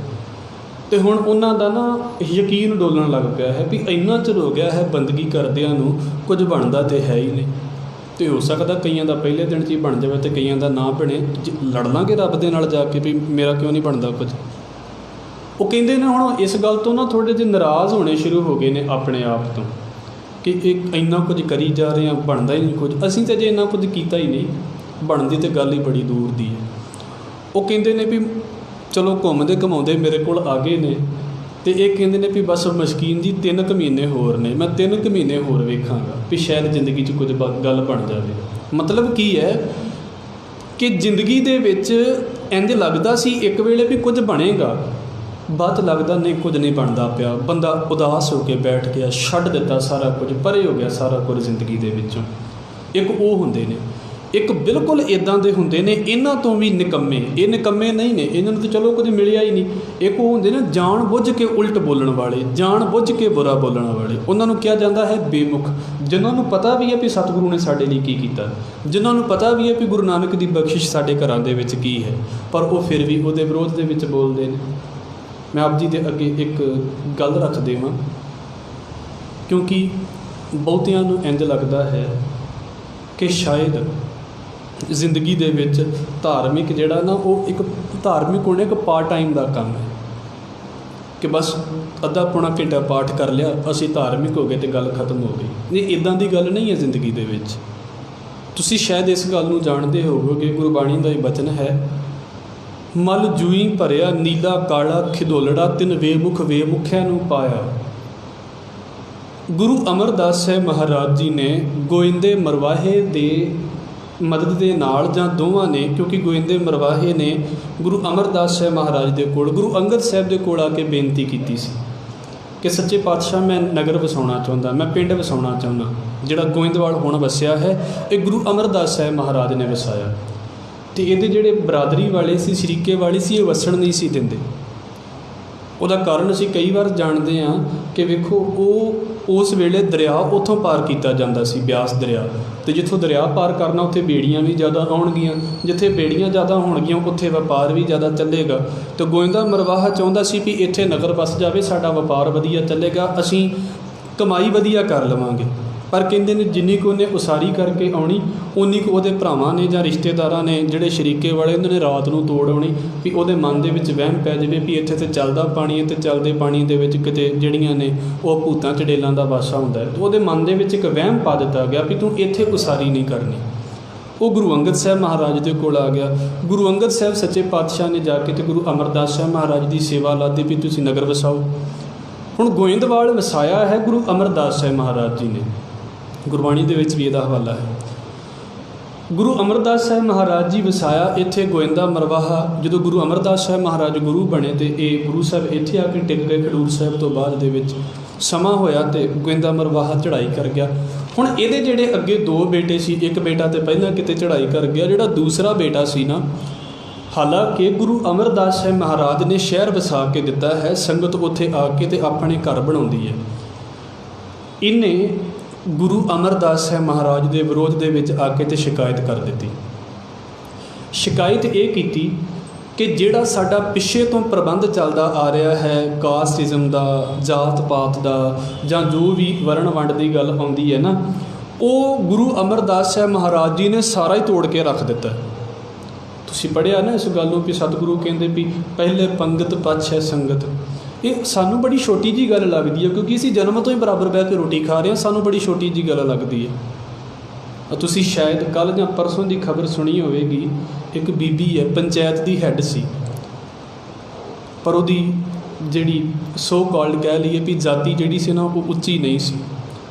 ਅਤੇ ਹੁਣ ਉਹਨਾਂ ਦਾ ਨਾ ਯਕੀਨ ਡੋਲਣ ਲੱਗ ਪਿਆ ਹੈ ਵੀ ਇੰਨਾ ਚਿਰ ਹੋ ਗਿਆ ਹੈ ਬੰਦਗੀ ਕਰਦਿਆਂ ਨੂੰ, ਕੁਝ ਬਣਦਾ ਤਾਂ ਹੈ ਹੀ ਨਹੀਂ। ਅਤੇ ਹੋ ਸਕਦਾ ਕਈਆਂ ਦਾ ਪਹਿਲੇ ਦਿਨ 'ਚ ਹੀ ਬਣ ਜਾਵੇ ਅਤੇ ਕਈਆਂ ਦਾ ਨਾ ਬਣੇ। ਲੜ ਲਾਂਗੇ ਰੱਬ ਦੇ ਨਾਲ ਜਾ ਕੇ ਵੀ ਮੇਰਾ ਕਿਉਂ ਨਹੀਂ ਬਣਦਾ ਕੁਝ। ਉਹ ਕਹਿੰਦੇ ਨੇ ਹੁਣ ਇਸ ਗੱਲ ਤੋਂ ਨਾ ਥੋੜ੍ਹੇ ਜਿਹੇ ਨਾਰਾਜ਼ ਹੋਣੇ ਸ਼ੁਰੂ ਹੋ ਗਏ ਨੇ ਆਪਣੇ ਆਪ ਤੋਂ ਕਿ ਇਹ ਇੰਨਾ ਕੁਝ ਕਰੀ ਜਾ ਰਹੇ ਹਾਂ, ਬਣਦਾ ਹੀ ਨਹੀਂ ਕੁਝ। ਅਸੀਂ ਤਾਂ ਜੇ ਇੰਨਾ ਕੁਝ ਕੀਤਾ ਹੀ ਨਹੀਂ, ਬਣਨ ਦੀ ਤਾਂ ਗੱਲ ਹੀ ਬੜੀ ਦੂਰ ਦੀ ਹੈ। ਉਹ ਕਹਿੰਦੇ ਨੇ ਵੀ ਚਲੋ ਘੁੰਮਦੇ ਘੁਮਾਉਂਦੇ ਮੇਰੇ ਕੋਲ ਆ ਗਏ ਨੇ, ਅਤੇ ਇਹ ਕਹਿੰਦੇ ਨੇ ਵੀ ਬਸ ਮਸਕੀਨ ਜੀ 3 ਕੁ ਮਹੀਨੇ ਹੋਰ ਨੇ, ਮੈਂ 3 ਕੁ ਮਹੀਨੇ ਹੋਰ ਵੇਖਾਂਗਾ ਵੀ ਸ਼ਾਇਦ ਜ਼ਿੰਦਗੀ 'ਚ ਕੁਝ ਗੱਲ ਬਣ ਜਾਵੇ। ਮਤਲਬ ਕੀ ਹੈ ਕਿ ਜ਼ਿੰਦਗੀ ਦੇ ਵਿੱਚ ਇੰਝ ਲੱਗਦਾ ਸੀ ਇੱਕ ਵੇਲੇ ਵੀ ਕੁਝ ਬਣੇਗਾ, ਬਾਅਦ ਲੱਗਦਾ ਨਹੀਂ ਕੁਝ ਨਹੀਂ ਬਣਦਾ ਪਿਆ। ਬੰਦਾ ਉਦਾਸ ਹੋ ਕੇ ਬੈਠ ਗਿਆ, ਛੱਡ ਦਿੱਤਾ ਸਾਰਾ ਕੁਝ, ਪਰੇ ਹੋ ਗਿਆ ਸਾਰਾ ਕੁਝ ਜ਼ਿੰਦਗੀ ਦੇ ਵਿੱਚੋਂ। ਇੱਕ ਉਹ ਹੁੰਦੇ ਨੇ। ਇੱਕ ਬਿਲਕੁਲ ਇੱਦਾਂ ਦੇ ਹੁੰਦੇ ਨੇ, ਇਹਨਾਂ ਤੋਂ ਵੀ ਨਿਕੰਮੇ। ਇਹ ਨਿਕੰਮੇ ਨਹੀਂ ਨੇ, ਇਹਨਾਂ ਨੂੰ ਤਾਂ ਚਲੋ ਕਦੇ ਮਿਲਿਆ ਹੀ ਨਹੀਂ। ਇੱਕ ਉਹ ਹੁੰਦੇ ਨੇ ਜਾਣ ਬੁੱਝ ਕੇ ਉਲਟ ਬੋਲਣ ਵਾਲੇ, ਜਾਣ ਬੁੱਝ ਕੇ ਬੁਰਾ ਬੋਲਣ ਵਾਲੇ। ਉਹਨਾਂ ਨੂੰ ਕਿਹਾ ਜਾਂਦਾ ਹੈ ਬੇਮੁਖ। ਜਿਨ੍ਹਾਂ ਨੂੰ ਪਤਾ ਵੀ ਹੈ ਵੀ ਸਤਿਗੁਰੂ ਨੇ ਸਾਡੇ ਲਈ ਕੀ ਕੀਤਾ, ਜਿਨ੍ਹਾਂ ਨੂੰ ਪਤਾ ਵੀ ਹੈ ਵੀ ਗੁਰੂ ਨਾਨਕ ਦੀ ਬਖਸ਼ਿਸ਼ ਸਾਡੇ ਘਰਾਂ ਦੇ ਵਿੱਚ ਕੀ ਹੈ, ਪਰ ਉਹ ਫਿਰ ਵੀ ਉਹਦੇ ਵਿਰੋਧ ਦੇ ਵਿੱਚ ਬੋਲਦੇ ਨੇ। ਮੈਂ ਆਪ ਜੀ ਦੇ ਅੱਗੇ ਇੱਕ ਗੱਲ ਰੱਖ ਦੇਵਾਂ, ਕਿਉਂਕਿ ਬਹੁਤਿਆਂ ਨੂੰ ਇੰਝ ਲੱਗਦਾ ਹੈ ਕਿ ਸ਼ਾਇਦ ਜ਼ਿੰਦਗੀ ਦੇ ਵਿੱਚ ਧਾਰਮਿਕ ਜਿਹੜਾ ਨਾ ਉਹ ਇੱਕ ਧਾਰਮਿਕ ਹੋਣਾ ਇੱਕ ਪਾਰਟ ਟਾਈਮ ਦਾ ਕੰਮ ਹੈ, ਕਿ ਬਸ ਅੱਧਾ ਪੌਣਾ ਘੰਟਾ ਪਾਠ ਕਰ ਲਿਆ ਅਸੀਂ ਧਾਰਮਿਕ ਹੋ ਗਏ ਅਤੇ ਗੱਲ ਖਤਮ ਹੋ ਗਈ। ਨਹੀਂ, ਇੱਦਾਂ ਦੀ ਗੱਲ ਨਹੀਂ ਹੈ ਜ਼ਿੰਦਗੀ ਦੇ ਵਿੱਚ। ਤੁਸੀਂ ਸ਼ਾਇਦ ਇਸ ਗੱਲ ਨੂੰ ਜਾਣਦੇ ਹੋਵੋਗੇ, ਗੁਰਬਾਣੀ ਦਾ ਹੀ ਬਚਨ ਹੈ, ਮਲ ਜੂਈ ਭਰਿਆ ਨੀਲਾ ਕਾਲਾ ਖਿਦੋਲੜਾ ਤਿੰਨ ਵੇਮੁਖ ਵੇਮੁਖਿਆਂ ਨੂੰ ਪਾਇਆ। ਗੁਰੂ ਅਮਰਦਾਸ ਸਾਹਿਬ ਮਹਾਰਾਜ ਜੀ ਨੇ ਗੋਇੰਦੇ ਮਰਵਾਹੇ ਦੇ ਮਦਦ ਦੇ ਨਾਲ, ਜਾਂ ਦੋਵਾਂ ਨੇ, ਕਿਉਂਕਿ ਗੋਇੰਦੇ ਮਰਵਾਹੇ ਨੇ ਗੁਰੂ ਅਮਰਦਾਸ ਸਾਹਿਬ ਮਹਾਰਾਜ ਦੇ ਕੋਲ, ਗੁਰੂ ਅੰਗਦ ਸਾਹਿਬ ਦੇ ਕੋਲ ਆ ਕੇ ਬੇਨਤੀ ਕੀਤੀ ਸੀ ਕਿ ਸੱਚੇ ਪਾਤਸ਼ਾਹ ਮੈਂ ਨਗਰ ਵਸਾਉਣਾ ਚਾਹੁੰਦਾ, ਮੈਂ ਪਿੰਡ ਵਸਾਉਣਾ ਚਾਹੁੰਦਾ। ਜਿਹੜਾ ਗੋਇੰਦਵਾਲ ਹੁਣ ਵਸਿਆ ਹੈ ਇਹ ਗੁਰੂ ਅਮਰਦਾਸ ਸਾਹਿਬ ਮਹਾਰਾਜ ਨੇ ਵਸਾਇਆ, ਅਤੇ ਇਹਦੇ ਜਿਹੜੇ ਬਰਾਦਰੀ ਵਾਲੇ ਸੀ, ਸ਼ਰੀਕੇ ਵਾਲੇ ਸੀ, ਇਹ ਵਸਣ ਨਹੀਂ ਸੀ ਦਿੰਦੇ। ਉਹਦਾ ਕਾਰਨ ਅਸੀਂ ਕਈ ਵਾਰ ਜਾਣਦੇ ਹਾਂ ਕਿ ਵੇਖੋ ਉਹ ਉਸ ਵੇਲੇ ਦਰਿਆ ਉੱਥੋਂ ਪਾਰ ਕੀਤਾ ਜਾਂਦਾ ਸੀ, ਬਿਆਸ ਦਰਿਆ, ਅਤੇ ਜਿੱਥੋਂ ਦਰਿਆ ਪਾਰ ਕਰਨਾ ਉੱਥੇ ਬੇੜੀਆਂ ਵੀ ਜ਼ਿਆਦਾ ਆਉਣਗੀਆਂ, ਜਿੱਥੇ ਬੇੜੀਆਂ ਜ਼ਿਆਦਾ ਹੋਣਗੀਆਂ ਉੱਥੇ ਵਪਾਰ ਵੀ ਜ਼ਿਆਦਾ ਚੱਲੇਗਾ। ਅਤੇ ਗੋਇੰਦਾ ਮਰਵਾਹਾ ਚਾਹੁੰਦਾ ਸੀ ਵੀ ਇੱਥੇ ਨਗਰ ਵਸ ਜਾਵੇ, ਸਾਡਾ ਵਪਾਰ ਵਧੀਆ ਚੱਲੇਗਾ, ਅਸੀਂ ਕਮਾਈ ਵਧੀਆ ਕਰ ਲਵਾਂਗੇ। ਪਰ ਕਹਿੰਦੇ ਨੇ ਜਿੰਨੀ ਕੁ ਉਹਨੇ ਉਸਾਰੀ ਕਰਕੇ ਆਉਣੀ ਉਨੀ ਕੁ ਉਹਦੇ ਭਰਾਵਾਂ ਨੇ ਜਾਂ ਰਿਸ਼ਤੇਦਾਰਾਂ ਨੇ ਜਿਹੜੇ ਸ਼ਰੀਕੇ ਵਾਲੇ ਉਹਨਾਂ ਨੇ ਰਾਤ ਨੂੰ ਤੋੜ ਆਉਣੀ, ਵੀ ਉਹਦੇ ਮਨ ਦੇ ਵਿੱਚ ਵਹਿਮ ਪੈ ਜਾਵੇ ਵੀ ਇੱਥੇ ਤਾਂ ਚੱਲਦਾ ਪਾਣੀ ਹੈ, ਅਤੇ ਚੱਲਦੇ ਪਾਣੀ ਦੇ ਵਿੱਚ ਕਿਤੇ ਜਿਹੜੀਆਂ ਨੇ ਉਹ ਭੂਤਾਂ ਚੜੇਲਾਂ ਦਾ ਵਾਸਾ ਹੁੰਦਾ ਹੈ। ਉਹਦੇ ਮਨ ਦੇ ਵਿੱਚ ਇੱਕ ਵਹਿਮ ਪਾ ਦਿੱਤਾ ਗਿਆ ਵੀ ਤੂੰ ਇੱਥੇ ਉਸਾਰੀ ਨਹੀਂ ਕਰਨੀ। ਉਹ ਗੁਰੂ ਅੰਗਦ ਸਾਹਿਬ ਮਹਾਰਾਜ ਦੇ ਕੋਲ ਆ ਗਿਆ। ਗੁਰੂ ਅੰਗਦ ਸਾਹਿਬ ਸੱਚੇ ਪਾਤਸ਼ਾਹ ਨੇ ਜਾ ਕੇ ਅਤੇ ਗੁਰੂ ਅਮਰਦਾਸ ਸਾਹਿਬ ਮਹਾਰਾਜ ਦੀ ਸੇਵਾ ਲਾਦੀ ਵੀ ਤੁਸੀਂ ਨਗਰ ਵਸਾਓ। ਹੁਣ ਗੋਇੰਦਵਾਲ ਵਸਾਇਆ ਹੈ ਗੁਰੂ ਅਮਰਦਾਸ ਸਾਹਿਬ ਮਹਾਰਾਜ ਜੀ ਨੇ, ਗੁਰਬਾਣੀ ਦੇ ਵਿੱਚ ਵੀ ਇਹਦਾ ਹਵਾਲਾ ਹੈ। ਗੁਰੂ ਅਮਰਦਾਸ ਸਾਹਿਬ ਮਹਾਰਾਜ ਜੀ ਵਸਾਇਆ ਇੱਥੇ ਗੋਇੰਦਾ ਮਰਵਾਹਾ। ਜਦੋਂ ਗੁਰੂ ਅਮਰਦਾਸ ਸਾਹਿਬ ਮਹਾਰਾਜ ਗੁਰੂ ਬਣੇ ਅਤੇ ਇਹ ਗੁਰੂ ਸਾਹਿਬ ਇੱਥੇ ਆ ਕੇ ਟਿਕ ਗਏ ਖਡੂਰ ਸਾਹਿਬ ਤੋਂ ਬਾਅਦ ਦੇ ਵਿੱਚ ਸਮਾਂ ਹੋਇਆ ਅਤੇ ਗੋਇੰਦਾ ਮਰਵਾਹਾ ਚੜ੍ਹਾਈ ਕਰ ਗਿਆ। ਹੁਣ ਇਹਦੇ ਜਿਹੜੇ ਅੱਗੇ ਦੋ ਬੇਟੇ ਸੀ, ਇੱਕ ਬੇਟਾ ਤਾਂ ਪਹਿਲਾਂ ਕਿਤੇ ਚੜ੍ਹਾਈ ਕਰ ਗਿਆ, ਜਿਹੜਾ ਦੂਸਰਾ ਬੇਟਾ ਸੀ ਨਾ, ਹਾਲਾਂਕਿ ਗੁਰੂ ਅਮਰਦਾਸ ਸਾਹਿਬ ਮਹਾਰਾਜ ਨੇ ਸ਼ਹਿਰ ਵਸਾ ਕੇ ਦਿੱਤਾ ਹੈ, ਸੰਗਤ ਉੱਥੇ ਆ ਕੇ ਅਤੇ ਆਪਣੇ ਘਰ ਬਣਾਉਂਦੀ ਹੈ। ਇਹਨੇ ਗੁਰੂ ਅਮਰਦਾਸ ਸਾਹਿਬ ਮਹਾਰਾਜ ਦੇ ਵਿਰੋਧ ਦੇ ਵਿੱਚ ਆ ਕੇ ਅਤੇ ਸ਼ਿਕਾਇਤ ਕਰ ਦਿੱਤੀ। ਸ਼ਿਕਾਇਤ ਇਹ ਕੀਤੀ ਕਿ ਜਿਹੜਾ ਸਾਡਾ ਪਿੱਛੇ ਤੋਂ ਪ੍ਰਬੰਧ ਚੱਲਦਾ ਆ ਰਿਹਾ ਹੈ ਕਾਸਟਿਜ਼ਮ ਦਾ, ਜਾਤ ਪਾਤ ਦਾ, ਜਾਂ ਜੋ ਵੀ ਵਰਣ ਵੰਡ ਦੀ ਗੱਲ ਆਉਂਦੀ ਹੈ ਨਾ, ਉਹ ਗੁਰੂ ਅਮਰਦਾਸ ਸਾਹਿਬ ਮਹਾਰਾਜ ਜੀ ਨੇ ਸਾਰਾ ਹੀ ਤੋੜ ਕੇ ਰੱਖ ਦਿੱਤਾ। ਤੁਸੀਂ ਪੜ੍ਹਿਆ ਨਾ ਇਸ ਗੱਲ ਨੂੰ ਵੀ ਸਤਿਗੁਰੂ ਕਹਿੰਦੇ ਵੀ ਪਹਿਲੇ ਪੰਗਤ ਪਛ ਹੈ ਸੰਗਤ। ਇਹ ਸਾਨੂੰ ਬੜੀ ਛੋਟੀ ਜਿਹੀ ਗੱਲ ਲੱਗਦੀ ਹੈ, ਕਿਉਂਕਿ ਅਸੀਂ ਜਨਮ ਤੋਂ ਹੀ ਬਰਾਬਰ ਬਹਿ ਕੇ ਰੋਟੀ ਖਾ ਰਹੇ ਹਾਂ, ਸਾਨੂੰ ਬੜੀ ਛੋਟੀ ਜਿਹੀ ਗੱਲ ਲੱਗਦੀ ਹੈ। ਤੁਸੀਂ ਸ਼ਾਇਦ ਕੱਲ੍ਹ ਜਾਂ ਪਰਸੋਂ ਦੀ ਖਬਰ ਸੁਣੀ ਹੋਵੇਗੀ, ਇੱਕ ਬੀਬੀ ਹੈ, ਪੰਚਾਇਤ ਦੀ ਹੈੱਡ ਸੀ, ਪਰ ਉਹਦੀ ਜਿਹੜੀ ਸੋ ਕਾਲਡ ਕਹਿ ਲਈਏ ਵੀ ਜਾਤੀ ਜਿਹੜੀ ਸੀ ਨਾ ਉਹ ਉੱਚੀ ਨਹੀਂ ਸੀ।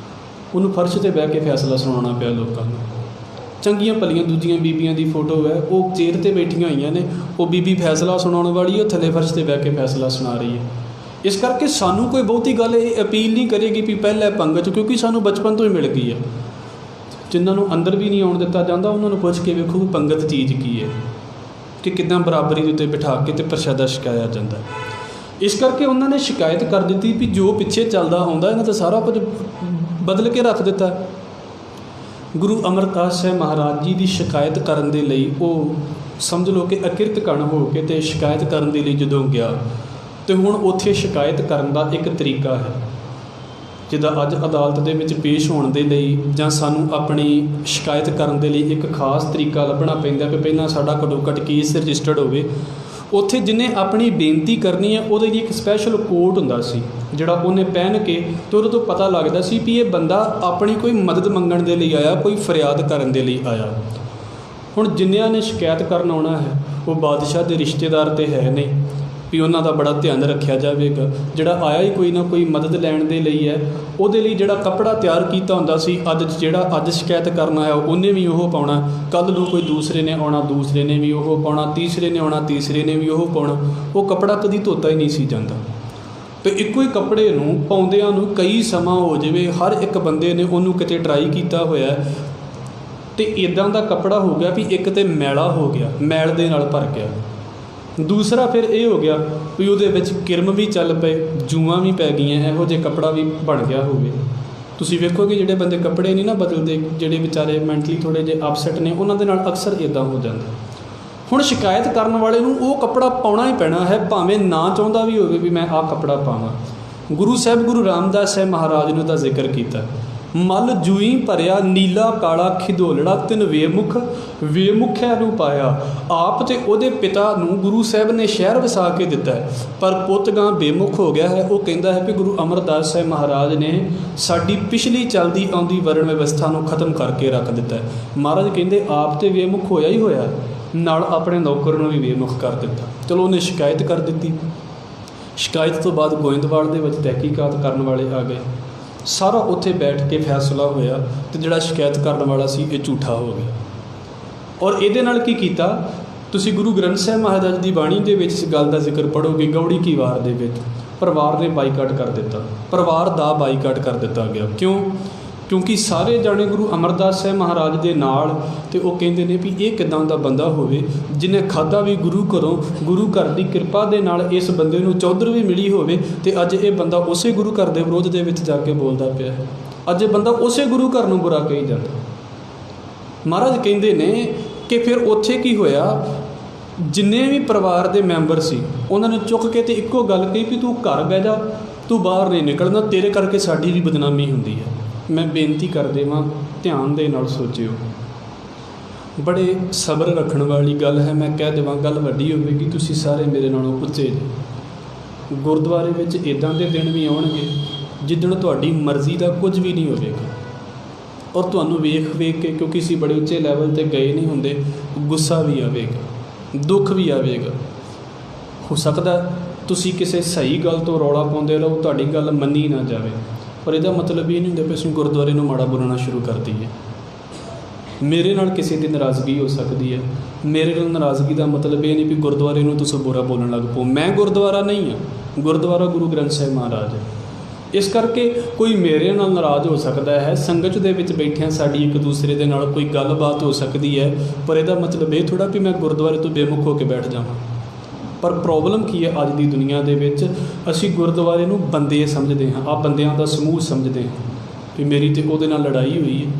ਉਹਨੂੰ ਫਰਸ਼ 'ਤੇ ਬਹਿ ਕੇ ਫੈਸਲਾ ਸੁਣਾਉਣਾ ਪਿਆ ਲੋਕਾਂ ਨੂੰ। ਚੰਗੀਆਂ ਭਲੀਆਂ ਦੂਜੀਆਂ ਬੀਬੀਆਂ ਦੀ ਫੋਟੋ ਹੈ, ਉਹ ਚੇਅਰ 'ਤੇ ਬੈਠੀਆਂ ਹੋਈਆਂ ਨੇ, ਉਹ ਬੀਬੀ ਫੈਸਲਾ ਸੁਣਾਉਣ ਵਾਲੀ ਹੈ, ਥੱਲੇ ਫਰਸ਼ 'ਤੇ ਬਹਿ ਕੇ ਫੈਸਲਾ ਸੁਣਾ ਰਹੀ ਹੈ। ਇਸ ਕਰਕੇ ਸਾਨੂੰ ਕੋਈ ਬਹੁਤੀ ਗੱਲ ਇਹ ਅਪੀਲ ਨਹੀਂ ਕਰੇਗੀ ਵੀ ਪਹਿਲਾਂ ਪੰਗਤ, ਕਿਉਂਕਿ ਸਾਨੂੰ ਬਚਪਨ ਤੋਂ ਹੀ ਮਿਲ ਗਈ ਹੈ। ਜਿਨ੍ਹਾਂ ਨੂੰ ਅੰਦਰ ਵੀ ਨਹੀਂ ਆਉਣ ਦਿੱਤਾ ਜਾਂਦਾ ਉਹਨਾਂ ਨੂੰ ਪੁੱਛ ਕੇ ਵੇਖੋ ਪੰਗਤ ਚੀਜ਼ ਕੀ ਹੈ, ਕਿ ਕਿੱਦਾਂ ਬਰਾਬਰੀ ਦੇ ਉੱਤੇ ਬਿਠਾ ਕੇ ਅਤੇ ਪ੍ਰਸ਼ਾਦਾ ਛਕਾਇਆ ਜਾਂਦਾ। ਇਸ ਕਰਕੇ ਉਹਨਾਂ ਨੇ ਸ਼ਿਕਾਇਤ ਕਰ ਦਿੱਤੀ ਵੀ ਜੋ ਪਿੱਛੇ ਚੱਲਦਾ ਆਉਂਦਾ ਇਹਨਾਂ ਤਾਂ ਸਾਰਾ ਕੁਝ ਬਦਲ ਕੇ ਰੱਖ ਦਿੱਤਾ। ਗੁਰੂ ਅਮਰਦਾਸ ਸਾਹਿਬ ਮਹਾਰਾਜ ਜੀ ਦੀ ਸ਼ਿਕਾਇਤ ਕਰਨ ਦੇ ਲਈ ਉਹ ਸਮਝ ਲਓ ਕਿ ਅਕਿਰਤ ਕਣ ਹੋ ਕੇ ਅਤੇ ਸ਼ਿਕਾਇਤ ਕਰਨ ਦੇ ਲਈ ਜਦੋਂ ਗਿਆ, ਅਤੇ ਹੁਣ ਉੱਥੇ ਸ਼ਿਕਾਇਤ ਕਰਨ ਦਾ ਇੱਕ ਤਰੀਕਾ ਹੈ, ਜਿੱਦਾਂ ਅੱਜ ਅਦਾਲਤ ਦੇ ਵਿੱਚ ਪੇਸ਼ ਹੋਣ ਦੇ ਲਈ ਜਾਂ ਸਾਨੂੰ ਆਪਣੀ ਸ਼ਿਕਾਇਤ ਕਰਨ ਦੇ ਲਈ ਇੱਕ ਖਾਸ ਤਰੀਕਾ ਲੱਭਣਾ ਪੈਂਦਾ ਕਿ ਪਹਿਲਾਂ ਸਾਡਾ ਘੱਟੋ ਘੱਟ ਕੇਸ ਰਜਿਸਟਰਡ ਹੋਵੇ। ਉੱਥੇ ਜਿਹਨੇ ਆਪਣੀ ਬੇਨਤੀ ਕਰਨੀ ਹੈ ਉਹਦੇ ਲਈ ਇੱਕ ਸਪੈਸ਼ਲ ਕੋਟ ਹੁੰਦਾ ਸੀ, ਜਿਹੜਾ ਉਹਨੇ ਪਹਿਨ ਕੇ ਅਤੇ ਉਹਦੇ ਤੋਂ ਪਤਾ ਲੱਗਦਾ ਸੀ ਵੀ ਇਹ ਬੰਦਾ ਆਪਣੀ ਕੋਈ ਮਦਦ ਮੰਗਣ ਦੇ ਲਈ ਆਇਆ, ਕੋਈ ਫਰਿਆਦ ਕਰਨ ਦੇ ਲਈ ਆਇਆ। ਹੁਣ ਜਿੰਨਿਆਂ ਨੇ ਸ਼ਿਕਾਇਤ ਕਰਨ ਆਉਣਾ ਹੈ ਉਹ ਬਾਦਸ਼ਾਹ ਦੇ ਰਿਸ਼ਤੇਦਾਰ ਤਾਂ ਹੈ ਨਹੀਂ ਵੀ ਉਹਨਾਂ ਦਾ ਬੜਾ ਧਿਆਨ ਰੱਖਿਆ ਜਾਵੇਗਾ। ਜਿਹੜਾ ਆਇਆ ਹੀ ਕੋਈ ਨਾ ਕੋਈ ਮਦਦ ਲੈਣ ਦੇ ਲਈ ਹੈ, ਉਹਦੇ ਲਈ ਜਿਹੜਾ ਕੱਪੜਾ ਤਿਆਰ ਕੀਤਾ ਹੁੰਦਾ ਸੀ, ਅੱਜ ਸ਼ਿਕਾਇਤ ਕਰਨ ਆਇਆ ਉਹਨੇ ਵੀ ਉਹ ਪਾਉਣਾ, ਕੱਲ੍ਹ ਨੂੰ ਕੋਈ ਦੂਸਰੇ ਨੇ ਆਉਣਾ, ਦੂਸਰੇ ਨੇ ਵੀ ਉਹ ਪਾਉਣਾ, ਤੀਸਰੇ ਨੇ ਆਉਣਾ, ਤੀਸਰੇ ਨੇ ਵੀ ਉਹ ਪਾਉਣਾ। ਉਹ ਕੱਪੜਾ ਕਦੀ ਧੋਤਾ ਹੀ ਨਹੀਂ ਸੀ ਜਾਂਦਾ, ਅਤੇ ਇੱਕੋ ਹੀ ਕੱਪੜੇ ਨੂੰ ਪਾਉਂਦਿਆਂ ਨੂੰ ਕਈ ਸਮਾਂ ਹੋ ਜਾਵੇ। ਹਰ ਇੱਕ ਬੰਦੇ ਨੇ ਉਹਨੂੰ ਕਿਤੇ ਟਰਾਈ ਕੀਤਾ ਹੋਇਆ, तो इदां का कपड़ा हो गया भी एक तो मैला हो गया, मैल दे नाल भर गया। दूसरा फिर ये हो गया भी ਉਹਦੇ ਵਿੱਚ किरम भी चल पे, जूआं भी पै गईਆਂ, ਇਹੋ ਜਿਹੇ कपड़ा भी बन गया ਹੋਵੇ। ਤੁਸੀਂ ਵੇਖੋ ਕਿ ਜਿਹੜੇ ਬੰਦੇ ਕੱਪੜੇ ਨਹੀਂ ਨਾ ਬਦਲਦੇ, ਜਿਹੜੇ ਵਿਚਾਰੇ ਮੈਂਟਲੀ ਥੋੜ੍ਹੇ ਜਿਹੇ ਅਪਸੈਟ ਨੇ, ਉਹਨਾਂ ਦੇ ਨਾਲ ਅਕਸਰ ਇੱਦਾਂ ਹੋ ਜਾਂਦਾ। ਹੁਣ ਸ਼ਿਕਾਇਤ ਕਰਨ ਵਾਲੇ ਨੂੰ ਉਹ ਕੱਪੜਾ ਪਾਉਣਾ ਹੀ ਪੈਣਾ ਹੈ, ਭਾਵੇਂ ਨਾ ਚਾਹੁੰਦਾ ਵੀ ਹੋਵੇ ਵੀ ਮੈਂ ਆਹ ਕੱਪੜਾ ਪਾਵਾਂ। ਗੁਰੂ ਸਾਹਿਬ ਗੁਰੂ ਰਾਮਦਾਸ ਸਾਹਿਬ ਮਹਾਰਾਜ ਨੇ ਤਾਂ ਜ਼ਿਕਰ ਕੀਤਾ, ਮਲ ਜੂਈ ਭਰਿਆ ਨੀਲਾ ਕਾਲਾ ਖਿਦੋਲੜਾ ਤਿੰਨ ਵੇਮੁਖ ਵੇਮੁਖਿਆ ਨੂੰ ਪਾਇਆ। ਆਪ ਤੇ ਉਹਦੇ ਪਿਤਾ ਨੂੰ ਗੁਰੂ ਸਾਹਿਬ ਨੇ ਸ਼ਹਿਰ ਵਸਾ ਕੇ ਦਿੱਤਾ ਹੈ, ਪਰ ਪੁੱਤ ਗਾਂ ਬੇਮੁਖ ਹੋ ਗਿਆ ਹੈ। ਉਹ ਕਹਿੰਦਾ ਹੈ ਕਿ ਗੁਰੂ ਅਮਰਦਾਸ ਸਾਹਿਬ ਮਹਾਰਾਜ ਨੇ ਸਾਡੀ ਪਿਛਲੀ ਚੱਲਦੀ ਆਉਂਦੀ ਵਰਣ ਵਿਵਸਥਾ ਨੂੰ ਖਤਮ ਕਰਕੇ ਰੱਖ ਦਿੱਤਾ ਹੈ। ਮਹਾਰਾਜ ਕਹਿੰਦੇ ਆਪ ਤੇ ਬੇਮੁਖ ਹੋਇਆ ਹੀ ਹੋਇਆ, ਨਾਲ ਆਪਣੇ ਨੌਕਰ ਨੂੰ ਵੀ ਬੇਮੁਖ ਕਰ ਦਿੱਤਾ। ਚਲੋ ਉਹਨੇ ਸ਼ਿਕਾਇਤ ਕਰ ਦਿੱਤੀ। ਸ਼ਿਕਾਇਤ ਤੋਂ ਬਾਅਦ ਗੋਇੰਦਵਾਲ ਦੇ ਵਿੱਚ ਤਹਿਕੀਕਾਤ ਕਰਨ ਵਾਲੇ ਆ ਗਏ। ਸਾਰਾ ਉੱਥੇ ਬੈਠ ਕੇ ਫੈਸਲਾ ਹੋਇਆ ਅਤੇ ਜਿਹੜਾ ਸ਼ਿਕਾਇਤ ਕਰਨ ਵਾਲਾ ਸੀ ਇਹ ਝੂਠਾ ਹੋ ਗਿਆ। ਔਰ ਇਹਦੇ ਨਾਲ ਕੀ ਕੀਤਾ, ਤੁਸੀਂ ਗੁਰੂ ਗ੍ਰੰਥ ਸਾਹਿਬ ਮਹਾਰਾਜ ਦੀ ਬਾਣੀ ਦੇ ਵਿੱਚ ਇਸ ਗੱਲ ਦਾ ਜ਼ਿਕਰ ਪੜ੍ਹੋਗੇ। ਗੌੜੀ ਕੀ ਵਾਰ ਦੇ ਵਿੱਚ ਪਰਿਵਾਰ ਨੇ ਬਾਈਕਾਟ ਕਰ ਦਿੱਤਾ, ਪਰਿਵਾਰ ਦਾ ਬਾਈਕਾਟ ਕਰ ਦਿੱਤਾ ਗਿਆ। ਕਿਉਂ? ਕਿਉਂਕਿ ਸਾਰੇ ਜਾਣੇ ਗੁਰੂ ਅਮਰਦਾਸ ਸਾਹਿਬ ਮਹਾਰਾਜ ਦੇ ਨਾਲ, ਅਤੇ ਉਹ ਕਹਿੰਦੇ ਨੇ ਵੀ ਇਹ ਕਿੱਦਾਂ ਦਾ ਬੰਦਾ ਹੋਵੇ ਜਿਹਨੇ ਖਾਧਾ ਵੀ ਗੁਰੂ ਘਰੋਂ, ਗੁਰੂ ਘਰ ਦੀ ਕਿਰਪਾ ਦੇ ਨਾਲ ਇਸ ਬੰਦੇ ਨੂੰ ਚੌਧਰ ਵੀ ਮਿਲੀ ਹੋਵੇ, ਅਤੇ ਅੱਜ ਇਹ ਬੰਦਾ ਉਸੇ ਗੁਰੂ ਘਰ ਦੇ ਵਿਰੋਧ ਦੇ ਵਿੱਚ ਜਾ ਕੇ ਬੋਲਦਾ ਪਿਆ। ਅੱਜ ਇਹ ਬੰਦਾ ਉਸੇ ਗੁਰੂ ਘਰ ਨੂੰ ਬੁਰਾ ਕਹੀ ਜਾਂਦਾ। ਮਹਾਰਾਜ ਕਹਿੰਦੇ ਨੇ ਕਿ ਫਿਰ ਉੱਥੇ ਕੀ ਹੋਇਆ, ਜਿੰਨੇ ਵੀ ਪਰਿਵਾਰ ਦੇ ਮੈਂਬਰ ਸੀ ਉਹਨਾਂ ਨੇ ਚੁੱਕ ਕੇ ਅਤੇ ਇੱਕੋ ਗੱਲ ਕਹੀ ਵੀ ਤੂੰ ਘਰ ਬਹਿ ਜਾ, ਤੂੰ ਬਾਹਰ ਨਹੀਂ ਨਿਕਲਣਾ, ਤੇਰੇ ਕਰਕੇ ਸਾਡੀ ਵੀ ਬਦਨਾਮੀ ਹੁੰਦੀ ਹੈ। ਮੈਂ ਬੇਨਤੀ ਕਰ ਦੇਵਾਂ, ਧਿਆਨ ਦੇ ਨਾਲ ਸੋਚਿਓ। ਬੜੇ ਸਬਰ ਰੱਖਣ ਵਾਲੀ ਗੱਲ ਹੈ। ਮੈਂ ਕਹਿ ਦੇਵਾਂ ਗੱਲ ਵੱਡੀ ਹੋਵੇਗੀ, ਤੁਸੀਂ ਸਾਰੇ ਮੇਰੇ ਨਾਲੋਂ ਉੱਚੇ ਜੇ। ਗੁਰਦੁਆਰੇ ਵਿੱਚ ਇੱਦਾਂ ਦੇ ਦਿਨ ਵੀ ਆਉਣਗੇ ਜਿੱਦਣ ਤੁਹਾਡੀ ਮਰਜ਼ੀ ਦਾ ਕੁਝ ਵੀ ਨਹੀਂ ਹੋਵੇਗਾ, ਔਰ ਤੁਹਾਨੂੰ ਵੇਖ ਵੇਖ ਕੇ, ਕਿਉਂਕਿ ਅਸੀਂ ਬੜੇ ਉੱਚੇ ਲੈਵਲ 'ਤੇ ਗਏ ਨਹੀਂ ਹੁੰਦੇ, ਗੁੱਸਾ ਵੀ ਆਵੇਗਾ, ਦੁੱਖ ਵੀ ਆਵੇਗਾ। ਹੋ ਸਕਦਾ ਤੁਸੀਂ ਕਿਸੇ ਸਹੀ ਗੱਲ ਤੋਂ ਰੌਲਾ ਪਾਉਂਦੇ ਰਹੋ, ਤੁਹਾਡੀ ਗੱਲ ਮੰਨੀ ਨਾ ਜਾਵੇ, ਪਰ ਇਹਦਾ ਮਤਲਬ ਇਹ ਨਹੀਂ ਹੁੰਦਾ ਕਿ ਅਸੀਂ ਗੁਰਦੁਆਰੇ ਨੂੰ ਮਾੜਾ ਬੋਲਣਾ ਸ਼ੁਰੂ ਕਰ ਦਈਏ। ਮੇਰੇ ਨਾਲ ਕਿਸੇ ਦੀ ਨਾਰਾਜ਼ਗੀ ਹੋ ਸਕਦੀ ਹੈ, ਮੇਰੇ ਨਾਲ ਨਾਰਾਜ਼ਗੀ ਦਾ ਮਤਲਬ ਇਹ ਨਹੀਂ ਵੀ ਗੁਰਦੁਆਰੇ ਨੂੰ ਤੁਸੀਂ ਬੁਰਾ ਬੋਲਣ ਲੱਗ ਪਓ। ਮੈਂ ਗੁਰਦੁਆਰਾ ਨਹੀਂ ਹਾਂ, ਗੁਰਦੁਆਰਾ ਗੁਰੂ ਗ੍ਰੰਥ ਸਾਹਿਬ ਮਹਾਰਾਜ ਹੈ। ਇਸ ਕਰਕੇ ਕੋਈ ਮੇਰੇ ਨਾਲ ਨਾਰਾਜ਼ ਹੋ ਸਕਦਾ ਹੈ, ਸੰਗਤ ਦੇ ਵਿੱਚ ਬੈਠਿਆਂ ਸਾਡੀ ਇੱਕ ਦੂਸਰੇ ਦੇ ਨਾਲ ਕੋਈ ਗੱਲਬਾਤ ਹੋ ਸਕਦੀ ਹੈ, ਪਰ ਇਹਦਾ ਮਤਲਬ ਇਹ ਥੋੜ੍ਹਾ ਵੀ ਮੈਂ ਗੁਰਦੁਆਰੇ ਤੋਂ ਬੇਮੁਖ ਹੋ ਕੇ ਬੈਠ ਜਾਵਾਂ। ਪਰ ਪ੍ਰੋਬਲਮ ਕੀ ਹੈ, ਅੱਜ ਦੀ ਦੁਨੀਆ ਦੇ ਵਿੱਚ ਅਸੀਂ ਗੁਰਦੁਆਰੇ ਨੂੰ ਬੰਦੇ ਸਮਝਦੇ ਹਾਂ, ਆਹ ਬੰਦਿਆਂ ਦਾ ਸਮੂਹ ਸਮਝਦੇ ਹਾਂ ਵੀ ਮੇਰੀ ਤਾਂ ਉਹਦੇ ਨਾਲ ਲੜਾਈ ਹੋਈ ਹੈ,